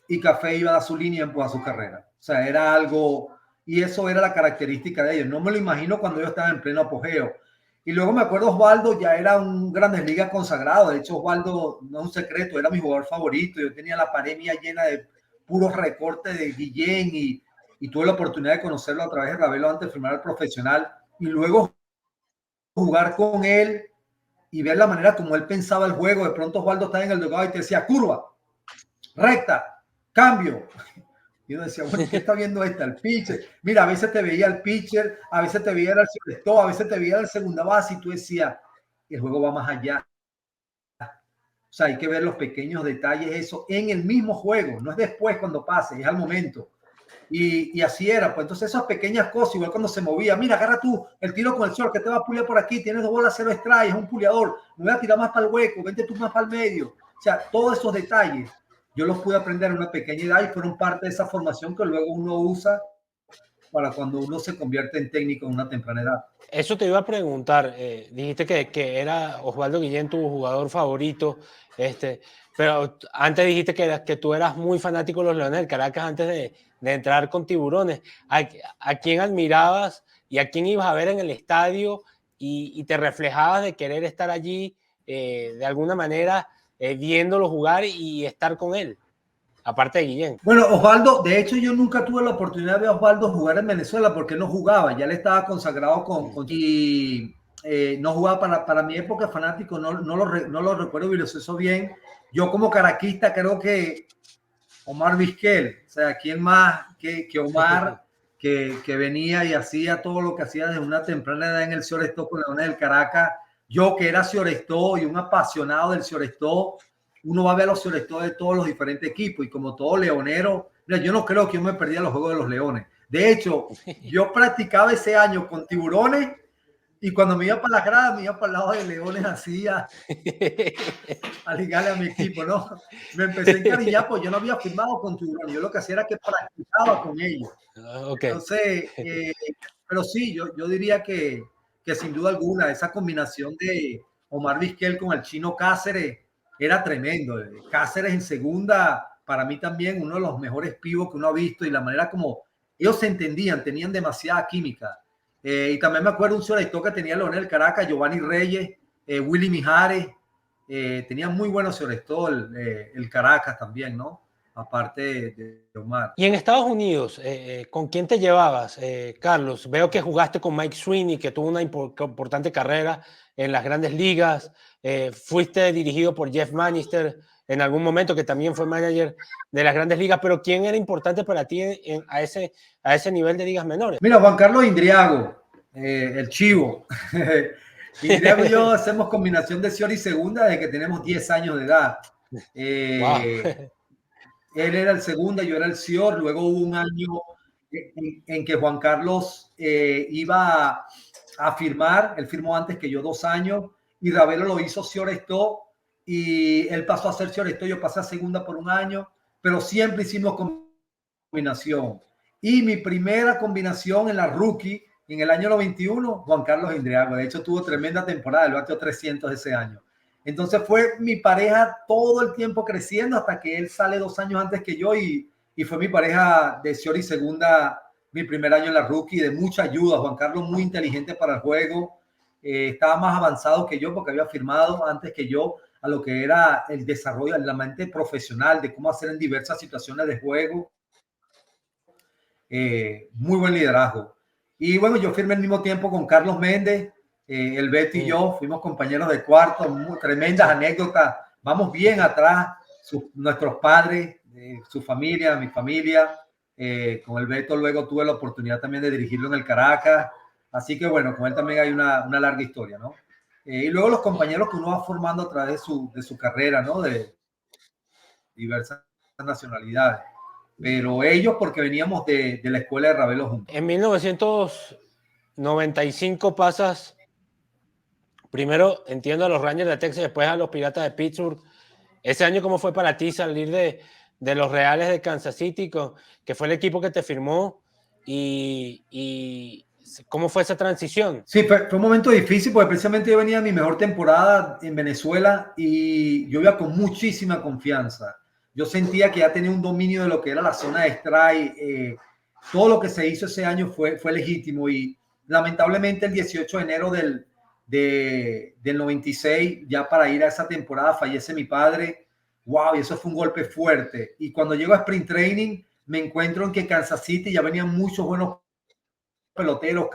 [SPEAKER 2] y Café iba a su línea y empujaba su carrera. O sea, era algo, y eso era la característica de ellos. No me lo imagino cuando yo estaba en pleno apogeo. Y luego me acuerdo, Osvaldo ya era un Grandes Ligas consagrado. De hecho, Osvaldo, no es un secreto, era mi jugador favorito. Yo tenía la pared mía llena de puros recortes de Guillén y tuve la oportunidad de conocerlo a través de Ravelo antes de firmar al profesional. Y luego jugar con él y ver la manera como él pensaba el juego. De pronto Osvaldo estaba en el dugout y te decía, curva, recta, cambio. Y uno decía, bueno, ¿qué está viendo esta? El pitcher. Mira, a veces te veía el pitcher, a veces te veía el shortstop, a veces te veía el segunda base y tú decías, el juego va más allá. O sea, hay que ver los pequeños detalles, eso en el mismo juego, no es después cuando pase, es al momento. Y así era, pues entonces esas pequeñas cosas, igual cuando se movía, mira, agarra tú el tiro con el short que te va a pulear por aquí, tienes 2 bolas, 0 strike, es un puleador, me voy a tirar más para el hueco, vente tú más para el medio. O sea, todos esos detalles yo los pude aprender en una pequeña edad y fueron parte de esa formación que luego uno usa para cuando uno se convierte en técnico en una temprana edad.
[SPEAKER 1] Eso te iba a preguntar. Dijiste que era Osvaldo Guillén tu jugador favorito, pero antes dijiste que tú eras muy fanático de los Leones del Caracas antes de entrar con Tiburones. ¿A quién admirabas y a quién ibas a ver en el estadio y te reflejabas de querer estar allí de alguna manera viéndolo jugar y estar con él, aparte de Guillén?
[SPEAKER 2] Bueno, Osvaldo, de hecho yo nunca tuve la oportunidad de ver a Osvaldo jugar en Venezuela porque no jugaba, ya le estaba consagrado y no jugaba para mi época fanático, no lo recuerdo y lo sé bien. Yo como caraquista creo que Omar Vizquel, o sea, ¿quién más que Omar, que venía y hacía todo lo que hacía desde una temprana edad en el Ciorestó con Leones del Caracas? Yo que era Ciorestó y un apasionado del Ciorestó, uno va a ver los Ciorestó de todos los diferentes equipos y como todo leonero, mira, yo no creo que yo me perdía los juegos de los Leones. De hecho, yo practicaba ese año con Tiburones y cuando me iba para la grada, me iba para el lado de Leones así a ligarle a mi equipo, ¿no? Me empecé a encariñar, pues yo no había firmado con Tiburones, yo lo que hacía era que practicaba con ellos.
[SPEAKER 1] Okay.
[SPEAKER 2] Entonces, pero sí, yo diría que sin duda alguna esa combinación de Omar Vizquel con el Chino Cáceres era tremendo. Cáceres en segunda, para mí también uno de los mejores pivos que uno ha visto y la manera como ellos se entendían, tenían demasiada química. Y también me acuerdo un selector que tenía Leonel Caracas, Giovanni Reyes, Willy Mijares, tenía muy buenos selector, el Caracas también, ¿no? Aparte de Omar.
[SPEAKER 1] Y en Estados Unidos, ¿con quién te llevabas, Carlos? Veo que jugaste con Mike Sweeney, que tuvo una importante carrera en las grandes ligas. Fuiste dirigido por Jeff Manister en algún momento, que también fue manager de las grandes ligas. Pero ¿quién era importante para ti a ese nivel de ligas menores?
[SPEAKER 2] Mira, Juan Carlos Indriago, el chivo. Indriago y yo hacemos combinación de Cior y segunda desde que tenemos 10 años de edad.
[SPEAKER 1] Wow.
[SPEAKER 2] Él era el segunda, yo era el Cior. Luego hubo un año en que Juan Carlos iba a firmar. Él firmó antes que yo 2 años y Ravelo lo hizo Cior Esto y él pasó a ser Cior Esto. Yo pasé a segunda por un año, pero siempre hicimos combinación. Y mi primera combinación en la rookie en el año 91, Juan Carlos Indriago. De hecho, tuvo tremenda temporada, el batió 300 ese año. Entonces fue mi pareja todo el tiempo creciendo hasta que él sale 2 años antes que yo y fue mi pareja de short y segunda mi primer año en la rookie, de mucha ayuda. Juan Carlos muy inteligente para el juego, estaba más avanzado que yo porque había firmado antes que yo a lo que era el desarrollo de la mente profesional, de cómo hacer en diversas situaciones de juego. Muy buen liderazgo. Y bueno, yo firmé al mismo tiempo con Carlos Méndez, el Beto y yo fuimos compañeros de cuarto, muy, tremendas anécdotas, vamos bien atrás, nuestros padres, su familia, mi familia, con el Beto luego tuve la oportunidad también de dirigirlo en el Caracas, así que bueno, con él también hay una larga historia, ¿no? Y luego los compañeros que uno va formando a través de su carrera, ¿no? De diversas nacionalidades. Pero ellos porque veníamos de la escuela de Ravelo juntos.
[SPEAKER 1] En 1995 pasas primero, entiendo, a los Rangers de Texas, después a los Piratas de Pittsburgh. Ese año, ¿cómo fue para ti salir de los Reales de Kansas City, que fue el equipo que te firmó? Y ¿cómo fue esa transición?
[SPEAKER 2] Sí, fue un momento difícil porque precisamente yo venía a mi mejor temporada en Venezuela y yo iba con muchísima confianza. Yo sentía que ya tenía un dominio de lo que era la zona de strike. Todo lo que se hizo ese año fue legítimo y lamentablemente el 18 de enero del 96, ya para ir a esa temporada, fallece mi padre. Wow, y eso fue un golpe fuerte. Y cuando llego a Sprint Training, me encuentro en que Kansas City ya venían muchos buenos peloteros.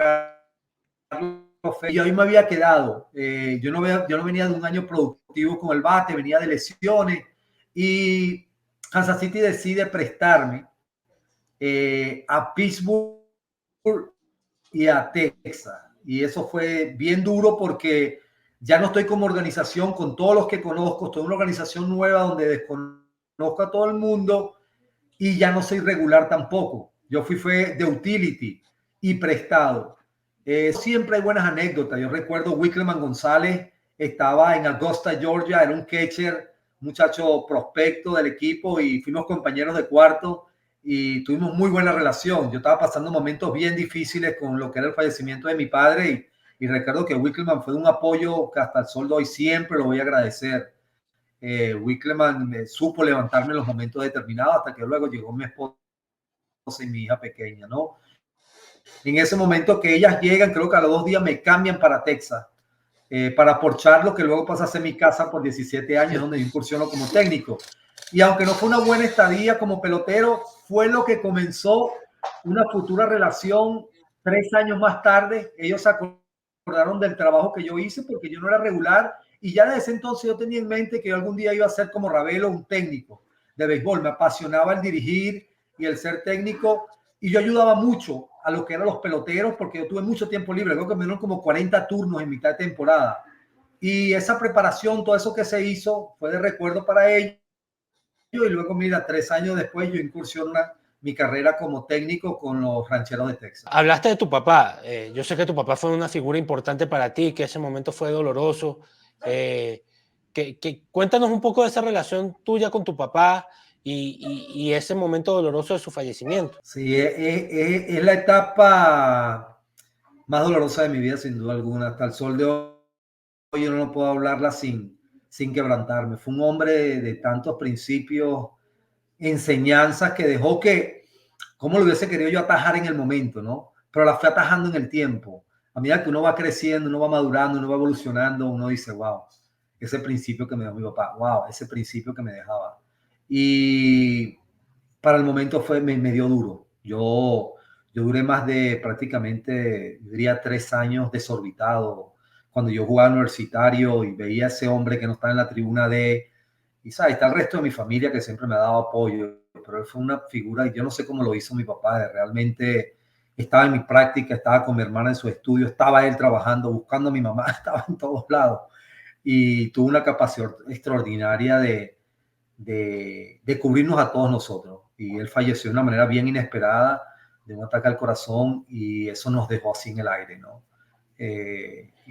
[SPEAKER 2] Y hoy me había quedado. Yo no venía de un año productivo con el bate, venía de lesiones. Y Kansas City decide prestarme a Pittsburgh y a Texas. Y eso fue bien duro porque Ya no estoy como organización con todos los que conozco, estoy en una organización nueva donde desconozco a todo el mundo y ya no soy regular tampoco. Yo fue de utility y prestado. Siempre hay buenas anécdotas. Yo recuerdo Wickleman González estaba en Augusta, Georgia, era un catcher, muchacho prospecto del equipo y fuimos compañeros de cuarto y tuvimos muy buena relación. Yo estaba pasando momentos bien difíciles con lo que era el fallecimiento de mi padre y recuerdo que Wickleman fue un apoyo que hasta el sol de hoy siempre lo voy a agradecer. Wickleman me supo levantarme en los momentos determinados hasta que luego llegó mi esposa y mi hija pequeña, ¿no? En ese momento que ellas llegan, creo que a los 2 días me cambian para Texas, para Port Charlotte, que luego pasa a ser mi casa por 17 años, donde yo incursiono como técnico. Y aunque no fue una buena estadía como pelotero, fue lo que comenzó una futura relación 3 años más tarde. Ellos se acordaron del trabajo que yo hice porque yo no era regular y ya desde ese entonces yo tenía en mente que yo algún día iba a ser como Ravelo, un técnico de béisbol. Me apasionaba el dirigir y el ser técnico y yo ayudaba mucho a lo que eran los peloteros porque yo tuve mucho tiempo libre. Creo que me dieron como 40 turnos en mitad de temporada. Y esa preparación, todo eso que se hizo fue de recuerdo para ellos. Y luego, mira, 3 años después yo incursiono mi carrera como técnico con los Rancheros de Texas.
[SPEAKER 1] Hablaste de tu papá. Yo sé que tu papá fue una figura importante para ti, que ese momento fue doloroso. Cuéntanos un poco de esa relación tuya con tu papá y ese momento doloroso de su fallecimiento.
[SPEAKER 2] Sí, es la etapa más dolorosa de mi vida, sin duda alguna. Hasta el sol de hoy yo no puedo hablarla sin quebrantarme. Fue un hombre de tantos principios, enseñanzas que dejó que, como lo hubiese querido yo atajar en el momento, ¿no? Pero la fui atajando en el tiempo. A medida que uno va creciendo, uno va madurando, uno va evolucionando, uno dice, wow, ese principio que me dejó mi papá, wow, ese principio que me dejaba. Y para el momento me dio duro. Yo duré más de prácticamente, diría 3 años desorbitado. Cuando yo jugaba universitario y veía a ese hombre que no estaba en la tribuna D, y sabes, está el resto de mi familia que siempre me ha dado apoyo, pero él fue una figura, y yo no sé cómo lo hizo mi papá, realmente estaba en mi práctica, estaba con mi hermana en su estudio, estaba él trabajando, buscando a mi mamá, estaba en todos lados, y tuvo una capacidad extraordinaria de cubrirnos a todos nosotros. Y él falleció de una manera bien inesperada, de un ataque al corazón, y eso nos dejó así en el aire, ¿no?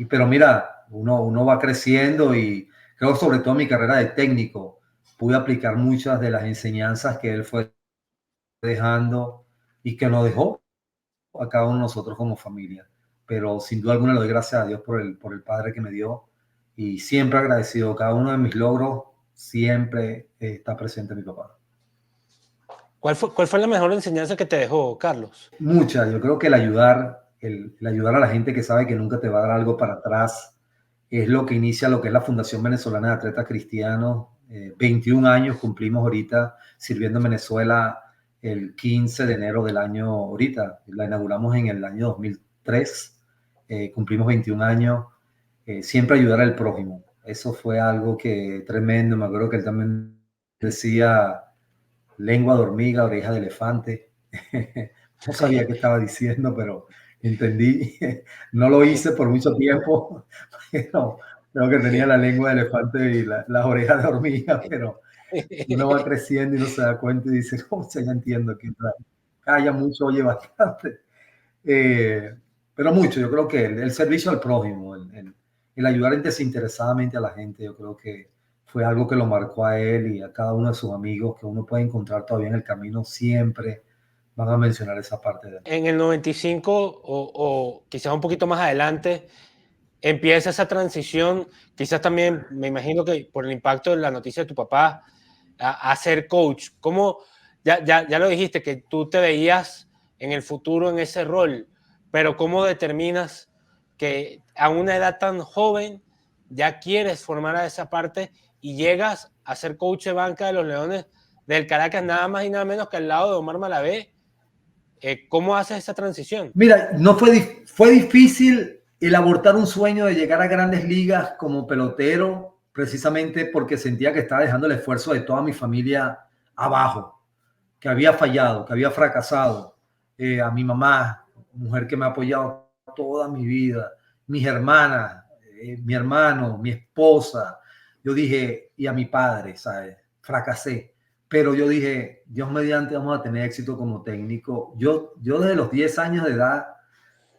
[SPEAKER 2] Pero mira, uno va creciendo y creo sobre todo en mi carrera de técnico pude aplicar muchas de las enseñanzas que él fue dejando y que nos dejó a cada uno de nosotros como familia. Pero sin duda alguna le doy gracias a Dios por el padre que me dio y siempre agradecido. Cada uno de mis logros siempre está presente mi papá.
[SPEAKER 1] ¿Cuál fue la mejor enseñanza que te dejó, Carlos?
[SPEAKER 2] Muchas. Yo creo que el ayudar a la gente que sabe que nunca te va a dar algo para atrás es lo que inicia lo que es la Fundación Venezolana de Atletas Cristianos. 21 años cumplimos ahorita sirviendo en Venezuela el 15 de enero del año ahorita. La inauguramos en el año 2003. Cumplimos 21 años. Siempre ayudar al prójimo. Eso fue algo que tremendo. Me acuerdo que él también decía lengua de hormiga, oreja de elefante. No sabía qué estaba diciendo, pero entendí. No lo hice por mucho tiempo, pero creo que tenía la lengua de elefante y las orejas de hormiga, pero uno va creciendo y no se da cuenta y dice, ¿cómo se ya entiendo? Que calla mucho, oye bastante. Pero mucho, yo creo que el servicio al prójimo, el ayudar desinteresadamente a la gente, yo creo que fue algo que lo marcó a él y a cada uno de sus amigos que uno puede encontrar todavía en el camino, siempre van a mencionar esa parte de él.
[SPEAKER 1] En el 95 o quizás un poquito más adelante, empieza esa transición, quizás también me imagino que por el impacto de la noticia de tu papá, a ser coach. ¿Cómo, ya lo dijiste, que tú te veías en el futuro en ese rol, pero cómo determinas que a una edad tan joven ya quieres formar a esa parte y llegas a ser coach de banca de los Leones del Caracas, nada más y nada menos que al lado de Omar Malavé? ¿Cómo haces esa transición?
[SPEAKER 2] Mira, no fue difícil el abortar un sueño de llegar a grandes ligas como pelotero, precisamente porque sentía que estaba dejando el esfuerzo de toda mi familia abajo, que había fallado, que había fracasado. A mi mamá, mujer que me ha apoyado toda mi vida, mis hermanas, mi hermano, mi esposa. Yo dije, y a mi padre, ¿sabes? Fracasé. Pero yo dije, Dios mediante vamos a tener éxito como técnico. Yo desde los 10 años de edad,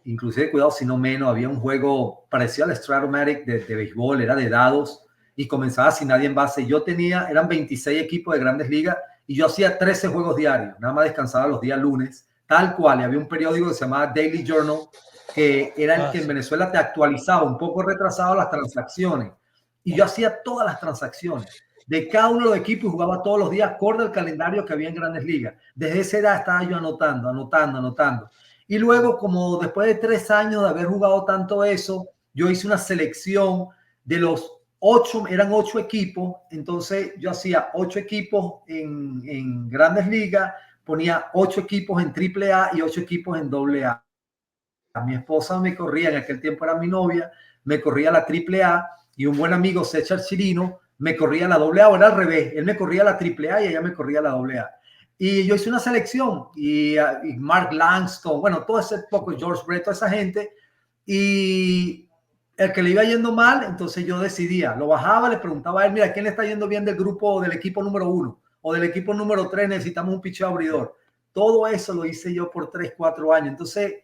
[SPEAKER 2] inclusive cuidado si no menos, había un juego parecido al Stratomatic de béisbol, era de dados y comenzaba sin nadie en base. Eran 26 equipos de grandes ligas y yo hacía 13 juegos diarios, nada más descansaba los días lunes, tal cual. Y había un periódico que se llamaba Daily Journal, que era el que en Venezuela te actualizaba, un poco retrasado las transacciones. Y yo hacía todas las transacciones de cada uno de los equipos y jugaba todos los días acorde al calendario que había en grandes ligas. Desde esa edad estaba yo anotando. Y luego, como después de 3 años de haber jugado tanto eso, yo hice una selección de los 8, eran 8 equipos, entonces yo hacía 8 equipos en grandes ligas, ponía 8 equipos en AAA y 8 equipos en AA. A mi esposa me corría, en aquel tiempo era mi novia, me corría la AAA y un buen amigo, César Chirino, me corría la AA, o era al revés, él me corría la AAA y ella me corría la AA. Y yo hice una selección y Mark Langston, bueno, todo ese poco, George Brett, toda esa gente. Y el que le iba yendo mal, entonces yo decidía, lo bajaba, le preguntaba a él, mira, ¿quién le está yendo bien del grupo, del equipo número 1 o del equipo número 3? Necesitamos un picheo abridor. Todo eso lo hice yo por 3, 4 años. Entonces,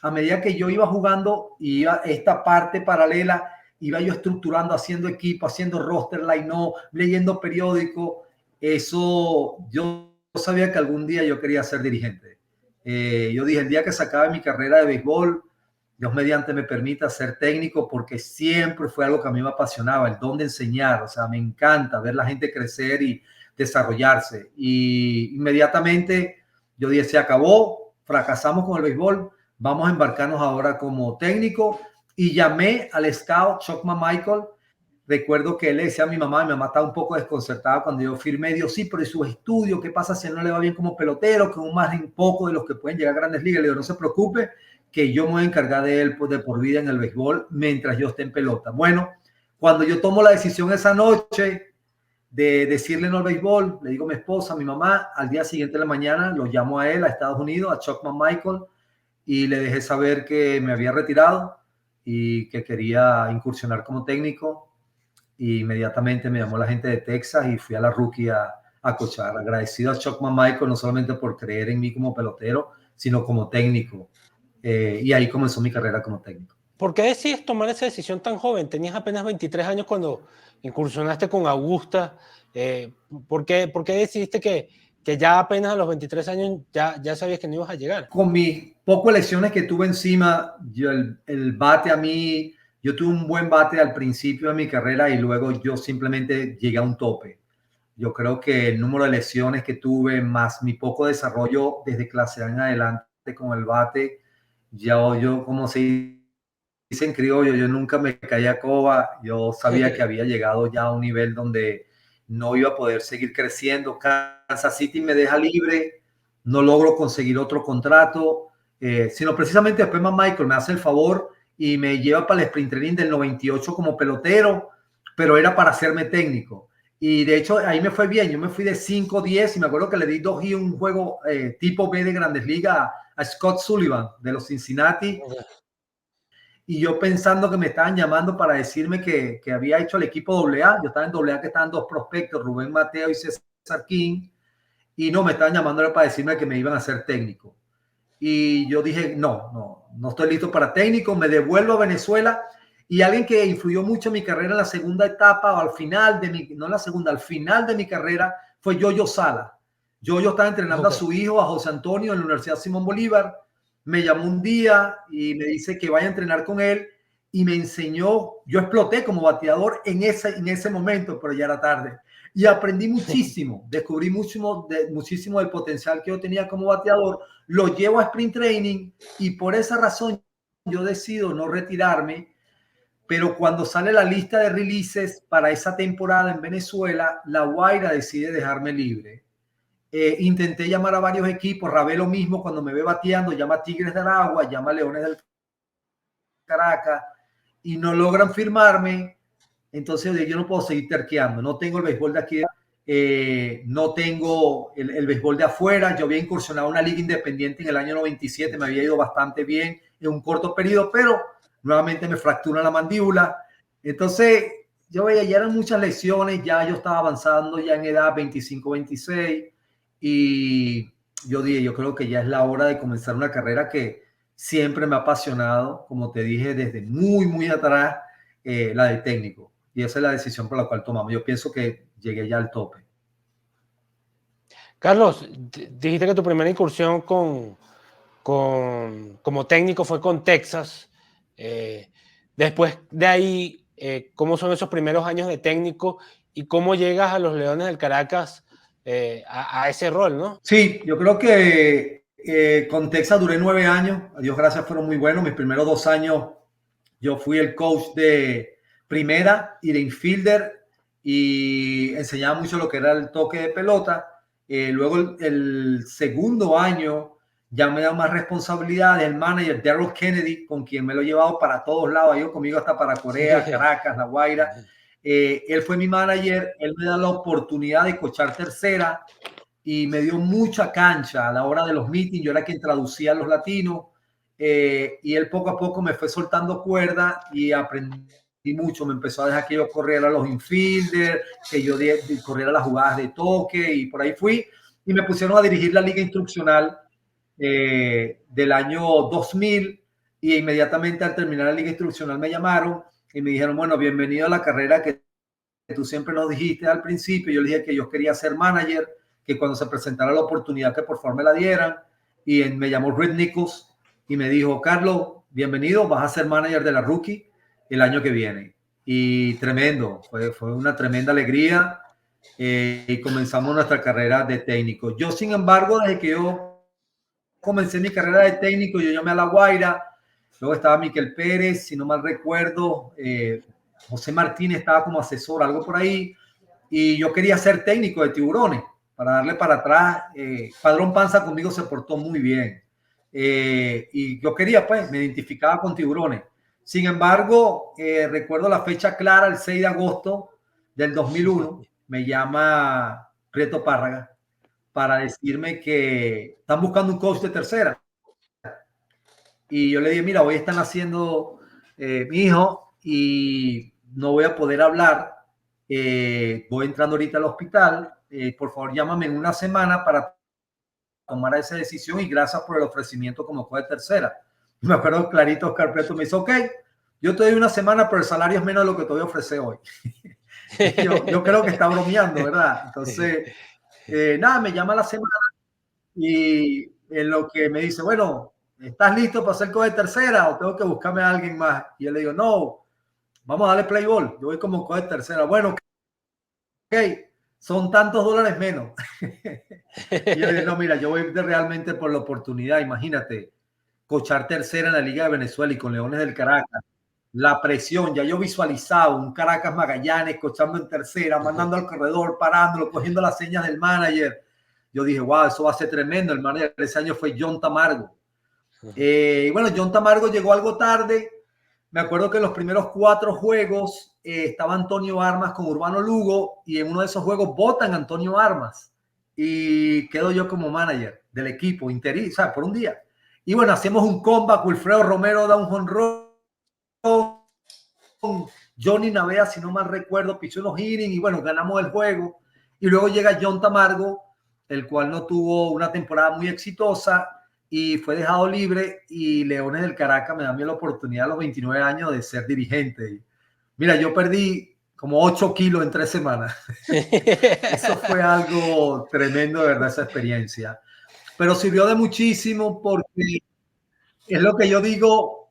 [SPEAKER 2] a medida que yo iba jugando y iba esta parte paralela, iba yo estructurando, haciendo equipo, haciendo roster, line-up, leyendo periódico. Eso, yo sabía que algún día yo quería ser dirigente. Yo dije, el día que se acabe mi carrera de béisbol, Dios mediante me permita ser técnico, porque siempre fue algo que a mí me apasionaba, el don de enseñar. O sea, me encanta ver la gente crecer y desarrollarse. Y inmediatamente yo dije, se acabó, fracasamos con el béisbol, vamos a embarcarnos ahora como técnico. Y llamé al scout Chuck McMichael. Recuerdo que él le decía a mi mamá estaba un poco desconcertada cuando yo firmé. Digo, sí, pero ¿y sus estudios? ¿Qué pasa si no le va bien como pelotero? Que un margen poco de los que pueden llegar a grandes ligas. Le digo, no se preocupe, que yo me voy a encargar de él de por vida en el béisbol mientras yo esté en pelota. Bueno, cuando yo tomo la decisión esa noche de decirle no al béisbol, le digo a mi esposa, a mi mamá, al día siguiente de la mañana lo llamo a él, a Estados Unidos, a Chuck McMichael, y le dejé saber que me había retirado y que quería incursionar como técnico. Y inmediatamente me llamó la gente de Texas y fui a la Rookie a coachar. Agradecido a Chuck McMichael no solamente por creer en mí como pelotero, sino como técnico. Y ahí comenzó mi carrera como técnico.
[SPEAKER 1] ¿Por qué decides tomar esa decisión tan joven? Tenías apenas 23 años cuando incursionaste con Augusta. ¿Por qué decidiste que ya apenas a los 23 años ya sabías que no ibas a llegar?
[SPEAKER 2] Con mis pocas lesiones que tuve encima, el bate a mí, yo tuve un buen bate al principio de mi carrera y luego yo simplemente llegué a un tope. Yo creo que el número de lesiones que tuve, más mi poco desarrollo desde clase A en adelante con el bate, yo como se dice en criollo, yo nunca me caía coba. Yo sabía que había llegado ya a un nivel donde no iba a poder seguir creciendo. Kansas City me deja libre, no logro conseguir otro contrato, sino precisamente después Michael me hace el favor y me lleva para el sprint training del 98 como pelotero, pero era para hacerme técnico. Y de hecho ahí me fue bien, yo me fui de 5-10 y me acuerdo que le di 2 y un juego tipo B de Grandes Ligas a Scott Sullivan de los Cincinnati. Y yo pensando que me estaban llamando para decirme que había hecho el equipo AA. Yo estaba en AA, que estaban 2 prospectos, Rubén Mateo y César King, y no, me estaban llamando para decirme que me iban a hacer técnico. Y yo dije, no estoy listo para técnico, me devuelvo a Venezuela. Y alguien que influyó mucho en mi carrera en la segunda etapa, o al final de mi, no en la segunda, al final de mi carrera, fue Yoyo Sala. Yoyo estaba entrenando a su hijo, a José Antonio, en la Universidad Simón Bolívar. Me llamó un día y me dice que vaya a entrenar con él y me enseñó. Yo exploté como bateador en ese momento, pero ya era tarde. Y aprendí muchísimo, descubrí muchísimo del potencial que yo tenía como bateador. Lo llevo a sprint training y por esa razón yo decido no retirarme. Pero cuando sale la lista de releases para esa temporada en Venezuela, La Guaira decide dejarme libre. Intenté llamar a varios equipos, Ravelo mismo cuando me ve bateando, llama a Tigres de Aragua, llama a Leones del Caracas y no logran firmarme. Entonces yo no puedo seguir terqueando, no tengo el béisbol de aquí, no tengo el béisbol de afuera. Yo había incursionado en una liga independiente en el año 97, me había ido bastante bien en un corto periodo, pero nuevamente me fractura la mandíbula Entonces, yo veía, ya eran muchas lesiones, ya yo estaba avanzando ya en edad 25, 26 y yo dije, yo creo que ya es la hora de comenzar una carrera que siempre me ha apasionado, como te dije, desde muy, muy atrás, la de técnico. Y esa es la decisión por la cual tomamos. Yo pienso que llegué ya al tope.
[SPEAKER 1] Carlos, dijiste que tu primera incursión como técnico fue con Texas. Después de ahí, ¿cómo son esos primeros años de técnico y cómo llegas a los Leones del Caracas a ese rol, ¿no?
[SPEAKER 2] Sí, yo creo que con Texas duré 9 años. A Dios gracias, fueron muy buenos. Mis primeros 2 años yo fui el coach de primera y de infielder y enseñaba mucho lo que era el toque de pelota. Luego el segundo año ya me da más responsabilidades. El manager Darryl Kennedy, con quien me lo he llevado para todos lados, ha ido conmigo hasta para Corea, Caracas, La Guaira. Él fue mi manager, él me da la oportunidad de coachar tercera y me dio mucha cancha a la hora de los meetings. Yo era quien traducía a los latinos y él poco a poco me fue soltando cuerda y aprendí mucho. Me empezó a dejar que yo corriera a los infielders, que yo corriera las jugadas de toque y por ahí fui. Y me pusieron a dirigir la liga instruccional del año 2000 y inmediatamente al terminar la liga instruccional me llamaron y me dijeron, bueno, bienvenido a la carrera que tú siempre nos dijiste al principio. Yo le dije que yo quería ser manager, que cuando se presentara la oportunidad que por favor me la dieran. Y me llamó Rick Nichols y me dijo, Carlos, bienvenido, vas a ser manager de la rookie el año que viene. Y tremendo, fue una tremenda alegría y comenzamos nuestra carrera de técnico. Yo, sin embargo, desde que yo comencé mi carrera de técnico, yo llamé a La Guaira, luego estaba Miquel Pérez, si no mal recuerdo, José Martínez estaba como asesor, algo por ahí, y yo quería ser técnico de Tiburones para darle para atrás. Padrón Panza conmigo se portó muy bien y yo quería, pues, me identificaba con Tiburones. Sin embargo, recuerdo la fecha clara, el 6 de agosto del 2001, me llama Prieto Párraga para decirme que están buscando un coach de tercera. Y yo le dije, mira, hoy están haciendo mi hijo y no voy a poder hablar. Voy entrando ahorita al hospital. Por favor, llámame en una semana para tomar esa decisión y gracias por el ofrecimiento como coach de tercera. Y me acuerdo clarito, Oscar Prieto me dice, ok, yo te doy una semana, pero el salario es menos de lo que te voy a ofrecer hoy. yo creo que está bromeando, ¿verdad? Entonces, nada, me llama la semana y en lo que me dice, bueno, ¿estás listo para ser coach de tercera o tengo que buscarme a alguien más? Y yo le digo, no, vamos a darle play ball. Yo voy como coach de tercera. Bueno, ok, son tantos dólares menos. Y yo le digo, no, mira, yo voy realmente por la oportunidad. Imagínate, coachar tercera en la Liga de Venezuela y con Leones del Caracas. La presión, ya yo visualizaba un Caracas Magallanes coachando en tercera, mandando al corredor, parándolo, cogiendo las señas del manager. Yo dije, wow, eso va a ser tremendo. El manager de ese año fue John Tamargo. Bueno, John Tamargo llegó algo tarde. Me acuerdo que en los primeros 4 juegos estaba Antonio Armas con Urbano Lugo y en uno de esos juegos votan a Antonio Armas y quedo yo como manager del equipo interí, o sea, por un día. Y bueno, hacemos un comeback. Wilfredo Romero da un jonrón. Johnny Navea, si no mal recuerdo, pichó unos innings y bueno, ganamos el juego. Y luego llega John Tamargo, el cual no tuvo una temporada muy exitosa y fue dejado libre y Leones del Caracas me da a mí la oportunidad a los 29 años de ser dirigente. Mira, yo perdí como 8 kilos en 3 semanas. Eso fue algo tremendo, de verdad, esa experiencia. Pero sirvió de muchísimo porque es lo que yo digo,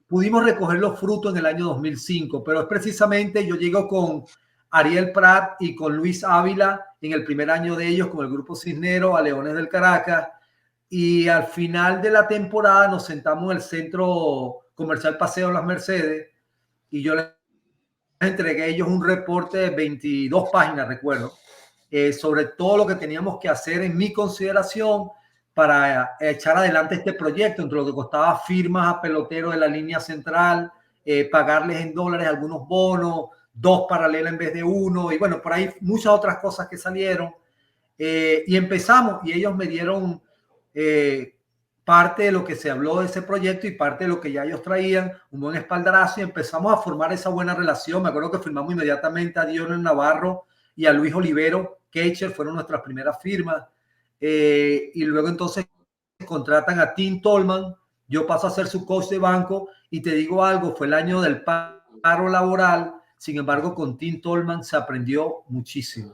[SPEAKER 2] pudimos recoger los frutos en el año 2005, pero es precisamente yo llego con Ariel Prat y con Luis Ávila en el primer año de ellos con el grupo Cisnero a Leones del Caracas y al final de la temporada nos sentamos en el centro comercial Paseo Las Mercedes y yo les entregué a ellos un reporte de 22 páginas, recuerdo, sobre todo lo que teníamos que hacer en mi consideración para echar adelante este proyecto, entre lo que costaba firmas a peloteros de la línea central, pagarles en dólares algunos bonos, 2 paralelas en vez de 1, y bueno, por ahí muchas otras cosas que salieron. Y empezamos, y ellos me dieron parte de lo que se habló de ese proyecto y parte de lo que ya ellos traían, un buen espaldarazo, y empezamos a formar esa buena relación. Me acuerdo que firmamos inmediatamente a Dionel Navarro y a Luis Olivero Keicher, fueron nuestras primeras firmas, y luego entonces contratan a Tim Tolman, yo paso a ser su coach de banco, y te digo algo, fue el año del paro laboral, sin embargo con Tim Tolman se aprendió muchísimo.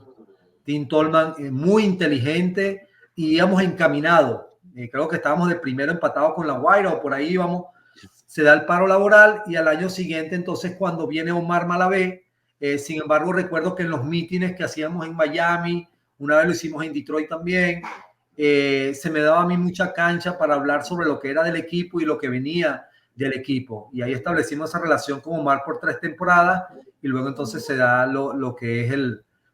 [SPEAKER 2] Tim Tolman muy inteligente, y íbamos encaminados. Creo que estábamos de primero empatados con La Guaira o por ahí íbamos. Se da el paro laboral y al año siguiente, entonces, cuando viene Omar Malavé, sin embargo, recuerdo que en los mítines que hacíamos en Miami, una vez lo hicimos en Detroit también, se me daba a mí mucha cancha para hablar sobre lo que era del equipo y lo que venía del equipo. Y ahí establecimos esa relación con Omar por 3 temporadas, y luego entonces se da lo que es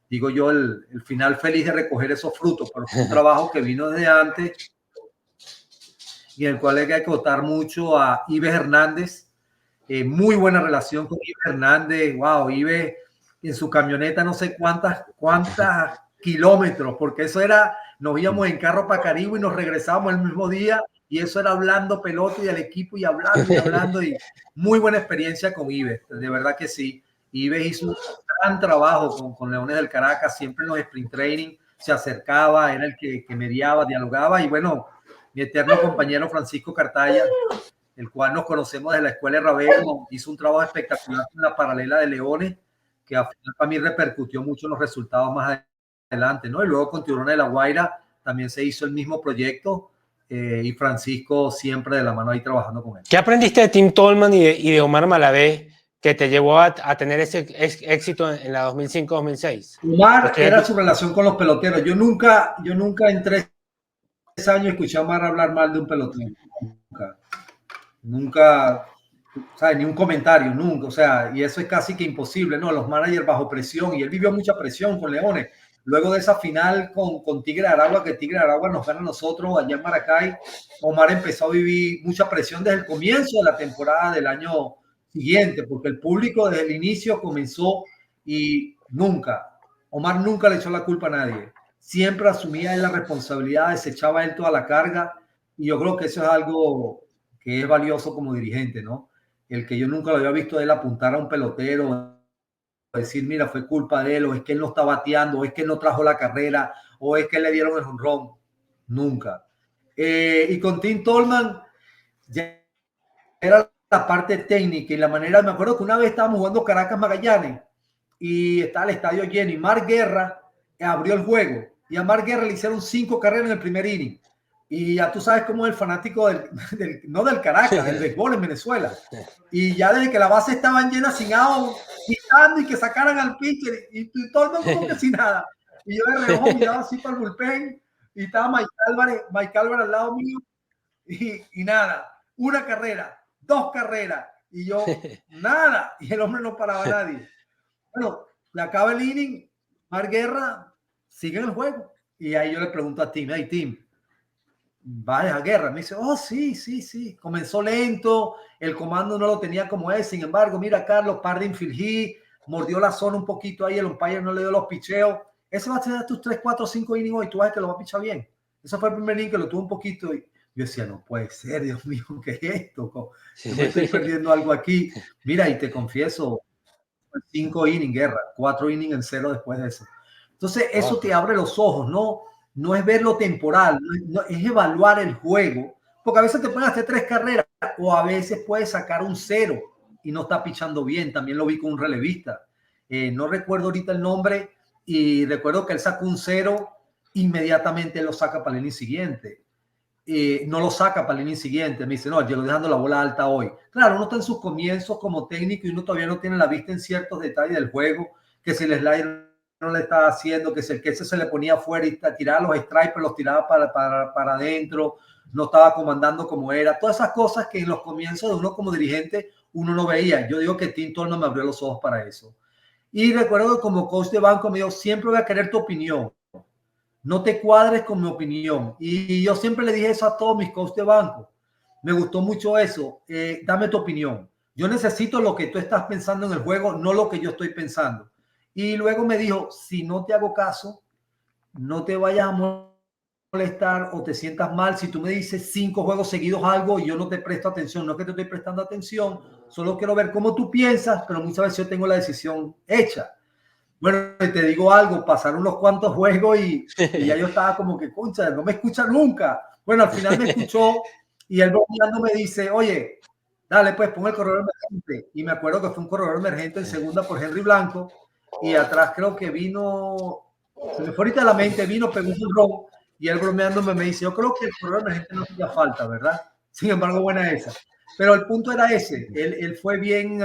[SPEAKER 2] digo yo, el final feliz de recoger esos frutos, pero fue un trabajo que vino desde antes, y en el cual hay que acotar mucho a Ives Hernández. Muy buena relación con Ives Hernández. Wow, Ives en su camioneta no sé cuántas kilómetros, porque eso era, nos íbamos en carro para Caribe y nos regresábamos el mismo día, y eso era hablando pelota y del equipo y hablando, y muy buena experiencia con Ives, de verdad que sí. Ives hizo un gran trabajo con Leones del Caracas, siempre en los sprint training se acercaba, era el que mediaba, dialogaba, y bueno, mi eterno compañero Francisco Cartaya, el cual nos conocemos desde la Escuela de Ravelo, hizo un trabajo espectacular en la paralela de Leones, que al final para mí repercutió mucho en los resultados más adelante, ¿no? Y luego con Tiburones de La Guaira también se hizo el mismo proyecto, y Francisco siempre de la mano ahí trabajando con él.
[SPEAKER 1] ¿Qué aprendiste de Tim Tolman y de Omar Malavé que te llevó a tener ese éxito en la 2005-2006?
[SPEAKER 2] Omar era su relación con los peloteros. Yo nunca en 3 años escuché a Omar hablar mal de un pelotero. Nunca, o sea, ni un comentario, nunca, o sea, y eso es casi que imposible, ¿no? Los managers bajo presión, y él vivió mucha presión con Leones. Luego de esa final con Tigre de Aragua, que Tigre de Aragua nos gana a nosotros allá en Maracay, Omar empezó a vivir mucha presión desde el comienzo de la temporada del año siguiente, porque el público desde el inicio comenzó, y Omar nunca le echó la culpa a nadie. Siempre asumía él la responsabilidad, desechaba él toda la carga, y yo creo que eso es algo que es valioso como dirigente, ¿no? El que yo nunca lo había visto de él apuntar a un pelotero, decir, mira, fue culpa de él, o es que él no está bateando, o es que él no trajo la carrera, o es que le dieron el jonrón. Nunca. Y con Tim Tolman, ya era la parte técnica y la manera. Me acuerdo que una vez estábamos jugando Caracas Magallanes y estaba el estadio lleno, y Mark Guerra abrió el juego, y a Mark Guerra le hicieron 5 carreras en el primer inning. Y ya tú sabes cómo es el fanático no del Caracas, del béisbol en Venezuela. Y ya desde que la base estaban llenas, sin out, gritando y que sacaran al pitcher, y todo el mundo como que sin nada. Y yo de reojo miraba así para el bullpen, y estaba Mike Álvarez al lado mío, y nada, 1 carrera, 2 carreras, y yo nada, y el hombre no paraba a nadie. Bueno, le acaba el inning, Mar Guerra sigue en el juego, y ahí yo le pregunto a Tim, hey Tim, ¿vas a Guerra? Me dice, oh sí, comenzó lento, el comando no lo tenía como es, sin embargo, mira Carlos, par de infield, mordió la zona un poquito ahí, el umpire no le dio los picheos, ese va a tener tus 3, 4, 5 innings hoy, tú vas a ver que lo va a pichar bien. Ese fue el primer inning que lo tuvo un poquito, y yo decía, no puede ser, Dios mío, ¿qué es esto? Yo me estoy perdiendo algo aquí. Mira, y te confieso, 5 innings, Guerra, 4 innings en 0 después de eso. Entonces, eso te abre los ojos, no es ver lo temporal, es evaluar el juego, porque a veces te pueden hacer 3 carreras, o a veces puedes sacar un 0 y no está pichando bien. También lo vi con un relevista, no recuerdo ahorita el nombre, y recuerdo que él sacó un 0, inmediatamente lo saca para el inning siguiente. No lo saca para el inning siguiente, me dice, no, llego dejando la bola alta hoy. Claro, uno está en sus comienzos como técnico, y uno todavía no tiene la vista en ciertos detalles del juego, que si el slider no le estaba haciendo, que si se le ponía afuera y tiraba los strikes, los tiraba para adentro, no estaba comandando como era. Todas esas cosas que en los comienzos de uno como dirigente uno no veía. Yo digo que Tim Tolman me abrió los ojos para eso. Y recuerdo que como coach de banco me dijo, siempre voy a querer tu opinión, no te cuadres con mi opinión. Y yo siempre le dije eso a todos mis coaches de banco. Me gustó mucho eso. Dame tu opinión. Yo necesito lo que tú estás pensando en el juego, no lo que yo estoy pensando. Y luego me dijo, si no te hago caso, no te vayas a molestar o te sientas mal si tú me dices 5 juegos seguidos algo y yo no te presto atención. No es que te estoy prestando atención, solo quiero ver cómo tú piensas, pero muchas veces yo tengo la decisión hecha. Bueno, te digo algo, pasaron unos cuantos juegos y ya yo estaba como que, concha, no me escucha nunca. Bueno, al final me escuchó y él bromeando me dice, oye, dale, pues pon el corredor emergente. Y me acuerdo que fue un corredor emergente en segunda por Henry Blanco y atrás creo que vino, se me fue ahorita a la mente, vino, pegó un ron y él bromeándome me dice, yo creo que el corredor emergente no hacía falta, ¿verdad? Sin embargo, buena esa. Pero el punto era ese, él fue bien...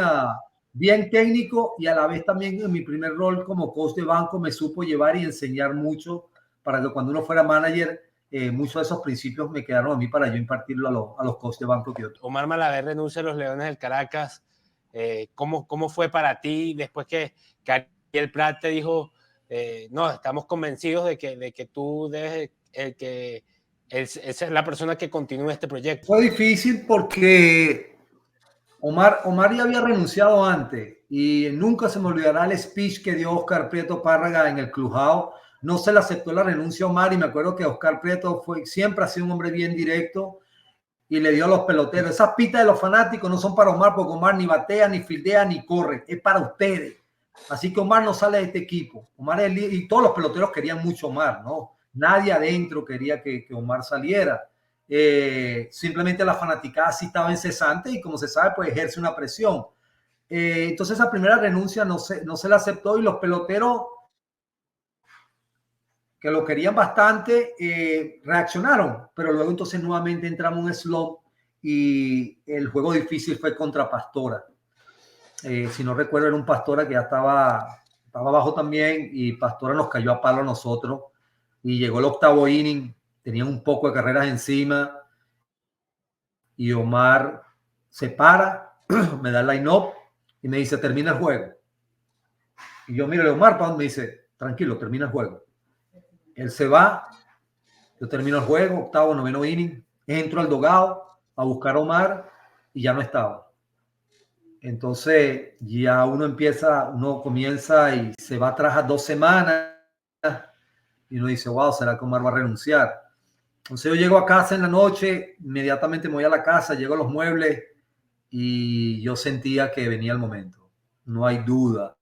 [SPEAKER 2] bien técnico y a la vez también en mi primer rol como coach de banco me supo llevar y enseñar mucho para que cuando uno fuera manager, muchos de esos principios me quedaron a mí para yo impartirlo a los coaches de banco que otros.
[SPEAKER 1] Omar Malaver renuncia a los Leones del Caracas. ¿Cómo fue para ti después que Ariel Prat te dijo, no, estamos convencidos de que tú debes, esa es la persona que continúe este proyecto?
[SPEAKER 2] Fue difícil porque Omar ya había renunciado antes y nunca se me olvidará el speech que dio Oscar Prieto Párraga en el Clubhouse. No se le aceptó la renuncia a Omar y me acuerdo que Oscar Prieto siempre ha sido un hombre bien directo y le dio a los peloteros. Esas pitas de los fanáticos no son para Omar porque Omar ni batea, ni fildea, ni corre. Es para ustedes. Así que Omar no sale de este equipo. Omar es y todos los peloteros querían mucho a Omar, ¿no? Nadie adentro quería que Omar saliera. Simplemente la fanaticada sí estaba incesante y como se sabe, pues ejerce una presión. Entonces esa primera renuncia no se la aceptó y los peloteros que lo querían bastante reaccionaron, pero luego entonces nuevamente entramos en un slump y el juego difícil fue contra Pastora. Si no recuerdo, era un Pastora que ya estaba abajo también y Pastora nos cayó a palo a nosotros y llegó el octavo inning, tenían un poco de carreras encima y Omar se para, me da el line-up y me dice, termina el juego. Y yo miro a Omar, me dice, tranquilo, termina el juego. Él se va, yo termino el juego, octavo, noveno inning, entro al dogado a buscar a Omar y ya no estaba. Entonces ya uno comienza y se va atrás a 2 semanas y uno dice, wow, ¿será que Omar va a renunciar? Entonces yo llego a casa en la noche, inmediatamente me voy a la casa, llego a los muebles y yo sentía que venía el momento. No hay duda.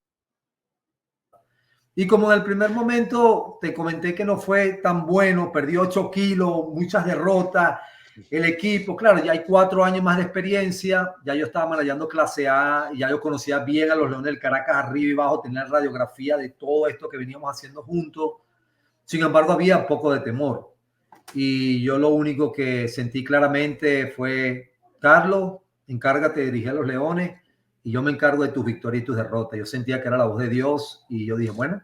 [SPEAKER 2] Y como en el primer momento te comenté que no fue tan bueno, perdí 8 kilos, muchas derrotas, el equipo, claro, ya hay 4 años más de experiencia, ya yo estaba manejando clase A, ya yo conocía bien a los Leones del Caracas arriba y abajo, tenía radiografía de todo esto que veníamos haciendo juntos. Sin embargo, había poco de temor. Y yo lo único que sentí claramente fue, Carlos, encárgate de dirigir a los Leones y yo me encargo de tus victorias y tus derrotas. Yo sentía que era la voz de Dios y yo dije, bueno,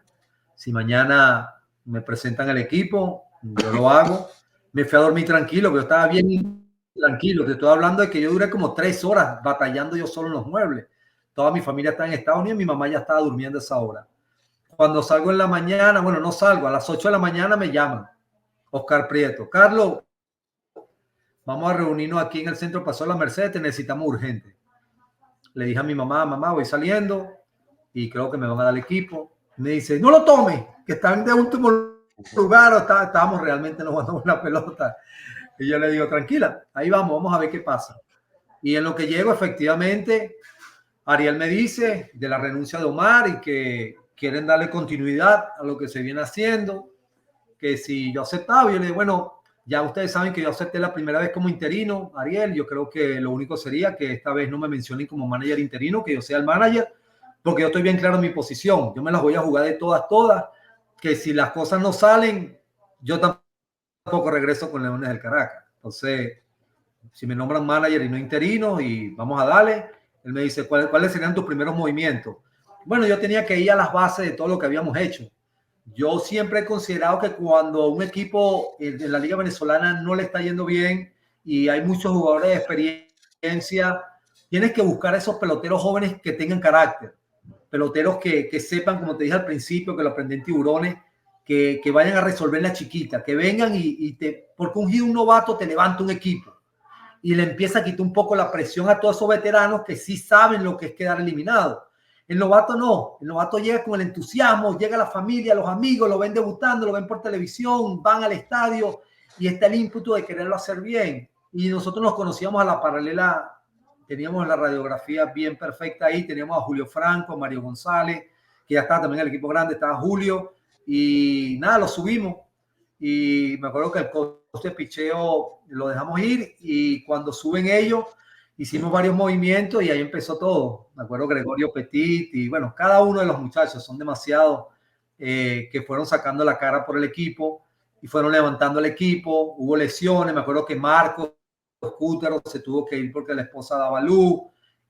[SPEAKER 2] si mañana me presentan el equipo, yo lo hago. Me fui a dormir tranquilo, porque yo estaba bien tranquilo. Te estoy hablando de que yo duré como 3 horas batallando yo solo en los muebles. Toda mi familia está en Estados Unidos, mi mamá ya estaba durmiendo a esa hora. Cuando salgo en la mañana, bueno, no salgo, a las 8 de la mañana me llaman. Oscar Prieto, Carlos, vamos a reunirnos aquí en el centro Paso de la Merced, te necesitamos urgente. Le dije a mi mamá, voy saliendo y creo que me van a dar el equipo. Me dice, no lo tomes, que están de último lugar, estábamos realmente no jugando una pelota. Y yo le digo, tranquila, ahí vamos a ver qué pasa. Y en lo que llego, efectivamente, Ariel me dice de la renuncia de Omar y que quieren darle continuidad a lo que se viene haciendo, que si yo aceptaba, yo le digo, bueno, ya ustedes saben que yo acepté la primera vez como interino, Ariel, yo creo que lo único sería que esta vez no me mencionen como manager interino, que yo sea el manager, porque yo estoy bien claro en mi posición, yo me las voy a jugar de todas, que si las cosas no salen, yo tampoco regreso con Leones del Caracas. Entonces, si me nombran manager y no interino y vamos a darle, él me dice, ¿cuáles serían tus primeros movimientos? Bueno, yo tenía que ir a las bases de todo lo que habíamos hecho. Yo siempre he considerado que cuando un equipo de la Liga Venezolana no le está yendo bien y hay muchos jugadores de experiencia, tienes que buscar a esos peloteros jóvenes que tengan carácter, peloteros que sepan, como te dije al principio, que lo aprendí en Tiburones, que vayan a resolver la chiquita, que vengan porque un novato te levanta un equipo y le empieza a quitar un poco la presión a todos esos veteranos que sí saben lo que es quedar eliminado. El novato no, el novato llega con el entusiasmo, llega la familia, los amigos, lo ven debutando, lo ven por televisión, van al estadio y está el ímpetu de quererlo hacer bien. Y nosotros nos conocíamos a la paralela, teníamos la radiografía bien perfecta ahí, teníamos a Julio Franco, a Mario González, que ya estaba también en el equipo grande, estaba Julio, y nada, lo subimos. Y me acuerdo que el coach de picheo lo dejamos ir, y cuando suben ellos, hicimos varios movimientos y ahí empezó todo. Me acuerdo Gregorio Petit y bueno, cada uno de los muchachos son demasiados que fueron sacando la cara por el equipo y fueron levantando el equipo. Hubo lesiones, me acuerdo que Marcos Cútero se tuvo que ir porque la esposa daba luz.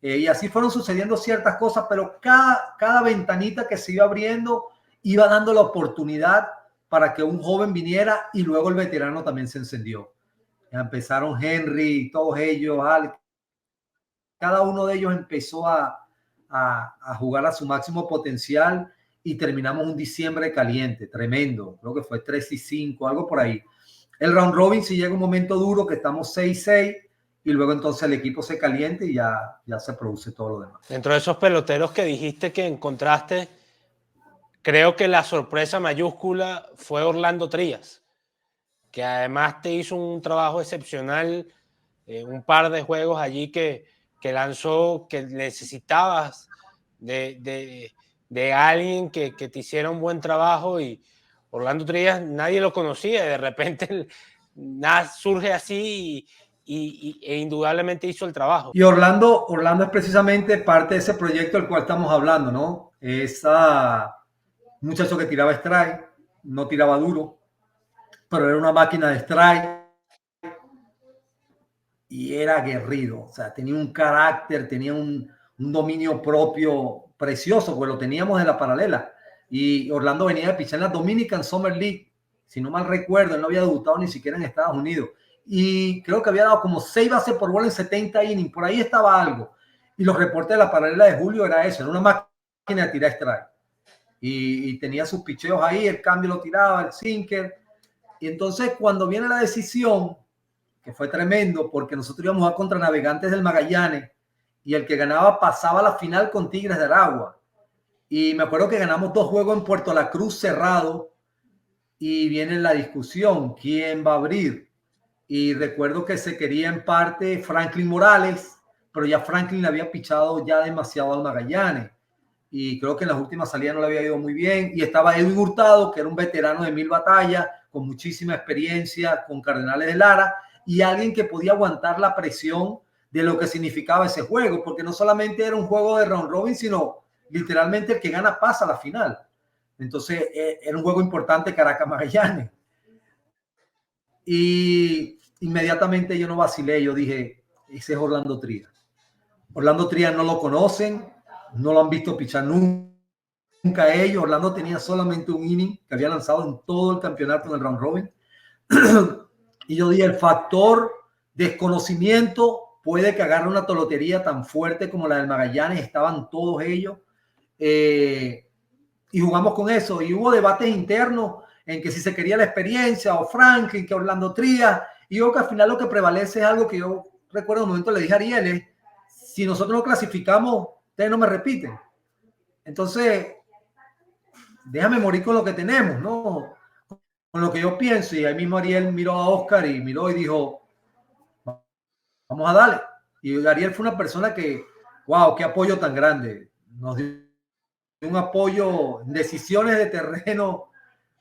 [SPEAKER 2] Y así fueron sucediendo ciertas cosas, pero cada ventanita que se iba abriendo iba dando la oportunidad para que un joven viniera y luego el veterano también se encendió. Ya empezaron Henry, todos ellos, Alex. Cada uno de ellos empezó a jugar a su máximo potencial y terminamos un diciembre caliente, tremendo. Creo que fue 3-5, algo por ahí. El round robin sí llega un momento duro que estamos 6-6 y luego entonces el equipo se caliente y ya se produce todo lo demás.
[SPEAKER 1] Dentro de esos peloteros que dijiste que encontraste, creo que la sorpresa mayúscula fue Orlando Trías, que además te hizo un trabajo excepcional, un par de juegos allí que lanzó, que necesitabas de alguien que te hiciera un buen trabajo, y Orlando Trías nadie lo conocía, de repente nada surge así e indudablemente hizo el trabajo.
[SPEAKER 2] Y Orlando es precisamente parte de ese proyecto del cual estamos hablando, ¿no? Esa muchacho que tiraba strike, no tiraba duro, pero era una máquina de strike y era aguerrido, o sea, tenía un carácter, tenía un dominio propio precioso, pues lo teníamos en la paralela. Y Orlando venía de pichar en la Dominican Summer League, si no mal recuerdo, él no había debutado ni siquiera en Estados Unidos. Y creo que había dado como 6 bases por bola en 70 innings, por ahí estaba algo. Y los reportes de la paralela de Julio era eso, era una máquina de tirar strike. Y tenía sus picheos ahí, el cambio lo tiraba, el sinker. Y entonces cuando viene la decisión, que fue tremendo, porque nosotros íbamos a contra Navegantes del Magallanes, y el que ganaba pasaba a la final con Tigres de Aragua. Y me acuerdo que ganamos 2 juegos en Puerto La Cruz cerrado, y viene la discusión, ¿quién va a abrir? Y recuerdo que se quería en parte Franklin Morales, pero ya Franklin le había pichado ya demasiado al Magallanes. Y creo que en las últimas salidas no le había ido muy bien. Y estaba Edwin Hurtado, que era un veterano de 1000 batallas, con muchísima experiencia con Cardenales de Lara, y alguien que podía aguantar la presión de lo que significaba ese juego, porque no solamente era un juego de round robin, sino literalmente el que gana pasa a la final. Entonces era un juego importante Caracas-Magallanes. Y inmediatamente yo no vacilé, yo dije, ese es Orlando Trías. Orlando Trías no lo conocen, no lo han visto pichar nunca ellos. Orlando tenía solamente un inning que había lanzado en todo el campeonato en el round robin. Y yo dije, el factor desconocimiento puede que agarre una tolotería tan fuerte como la del Magallanes. Estaban todos ellos. Y jugamos con eso. Y hubo debates internos en que si se quería la experiencia o Franklin, que Orlando Trías. Y yo creo que al final lo que prevalece es algo que yo recuerdo un momento le dije a Ariel, si nosotros no clasificamos, ustedes no me repiten. Entonces, déjame morir con lo que tenemos, ¿no? Con lo que yo pienso. Y ahí mismo Ariel miró a Oscar y miró y dijo, vamos a darle. Y Ariel fue una persona que, wow, qué apoyo tan grande. Nos dio un apoyo en decisiones de terreno.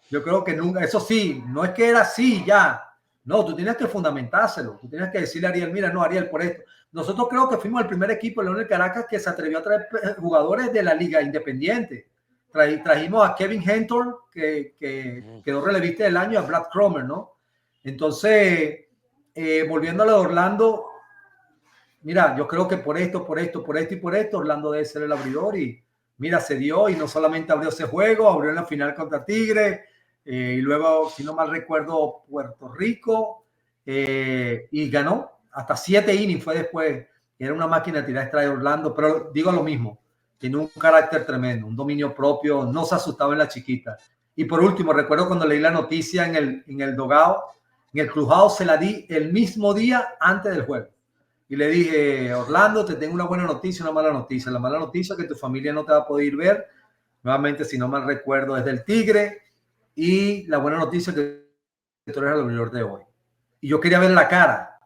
[SPEAKER 2] Yo creo que nunca, eso sí, no es que era así ya. No, tú tienes que fundamentárselo. Tú tienes que decirle a Ariel, mira, no, Ariel, por esto. Nosotros creo que fuimos el primer equipo, León del Caracas, que se atrevió a traer jugadores de la Liga Independiente. Trajimos a Kevin Hentor, que quedó relevista del año, a Brad Cromer, ¿no? Entonces, volviendo a lo de Orlando, mira, yo creo que por esto, Orlando debe ser el abridor y mira, se dio y no solamente abrió ese juego, abrió en la final contra Tigre y luego, si no mal recuerdo, Puerto Rico y ganó hasta 7 innings fue después. Era una máquina de tirar strike de Orlando, pero digo lo mismo, tiene un carácter tremendo, un dominio propio, no se asustaba en la chiquita. Y por último, recuerdo cuando leí la noticia en el dogado, en el clubhouse, se la di el mismo día antes del juego. Y le dije, Orlando, te tengo una buena noticia y una mala noticia. La mala noticia es que tu familia no te va a poder ver. Nuevamente, si no mal recuerdo, es del Tigre. Y la buena noticia es que tú eres el abridor de hoy. y yo quería ver la cara.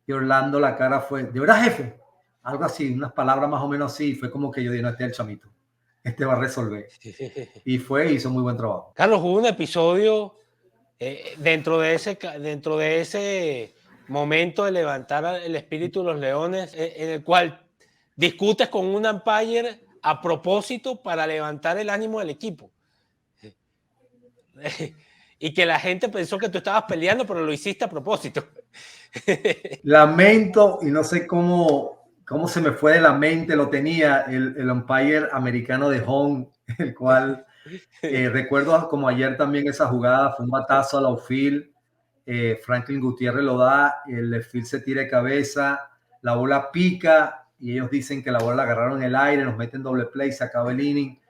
[SPEAKER 2] Y Orlando, la cara fue, ¿de verdad, jefe? Algo así, unas palabras más o menos así. Fue como que yo dije, no, este es el chamito. Este va a resolver. Y fue, hizo muy buen trabajo.
[SPEAKER 1] Carlos, hubo un episodio dentro de ese momento de levantar el espíritu de los Leones, en el cual discutes con un umpire a propósito para levantar el ánimo del equipo. Y que la gente pensó que tú estabas peleando, pero lo hiciste a propósito.
[SPEAKER 2] Lamento, y no sé cómo se me fue de la mente, lo tenía el umpire americano de home, el cual recuerdo como ayer también esa jugada, fue un batazo al outfield, Franklin Gutiérrez lo da, el left field se tira de cabeza, la bola pica y ellos dicen que la bola la agarraron en el aire, nos meten doble play, se acaba el inning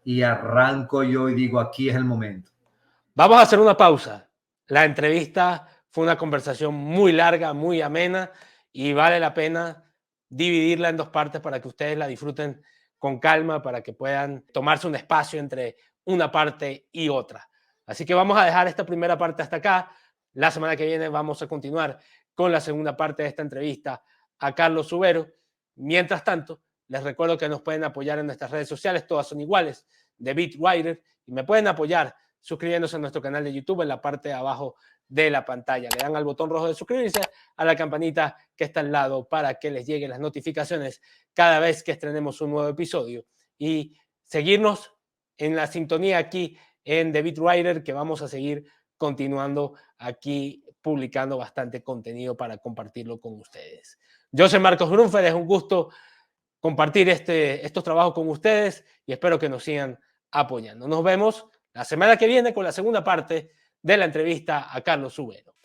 [SPEAKER 2] y arranco yo y digo, aquí es el momento.
[SPEAKER 1] Vamos a hacer una pausa. La entrevista fue una conversación muy larga, muy amena y vale la pena dividirla en dos partes para que ustedes la disfruten con calma, para que puedan tomarse un espacio entre una parte y otra. Así que vamos a dejar esta primera parte hasta acá. La semana que viene vamos a continuar con la segunda parte de esta entrevista a Carlos Subero. Mientras tanto, les recuerdo que nos pueden apoyar en nuestras redes sociales, todas son iguales, de BeatWriter, y me pueden apoyar suscribiéndose a nuestro canal de YouTube en la parte de abajo de la pantalla. Le dan al botón rojo de suscribirse, a la campanita que está al lado para que les lleguen las notificaciones cada vez que estrenemos un nuevo episodio y seguirnos en la sintonía aquí en The Beat Writer, que vamos a seguir continuando aquí publicando bastante contenido para compartirlo con ustedes. Yo soy Marcos Grunfeld, es un gusto compartir estos trabajos con ustedes y espero que nos sigan apoyando. Nos vemos la semana que viene con la segunda parte de la entrevista a Carlos Subero.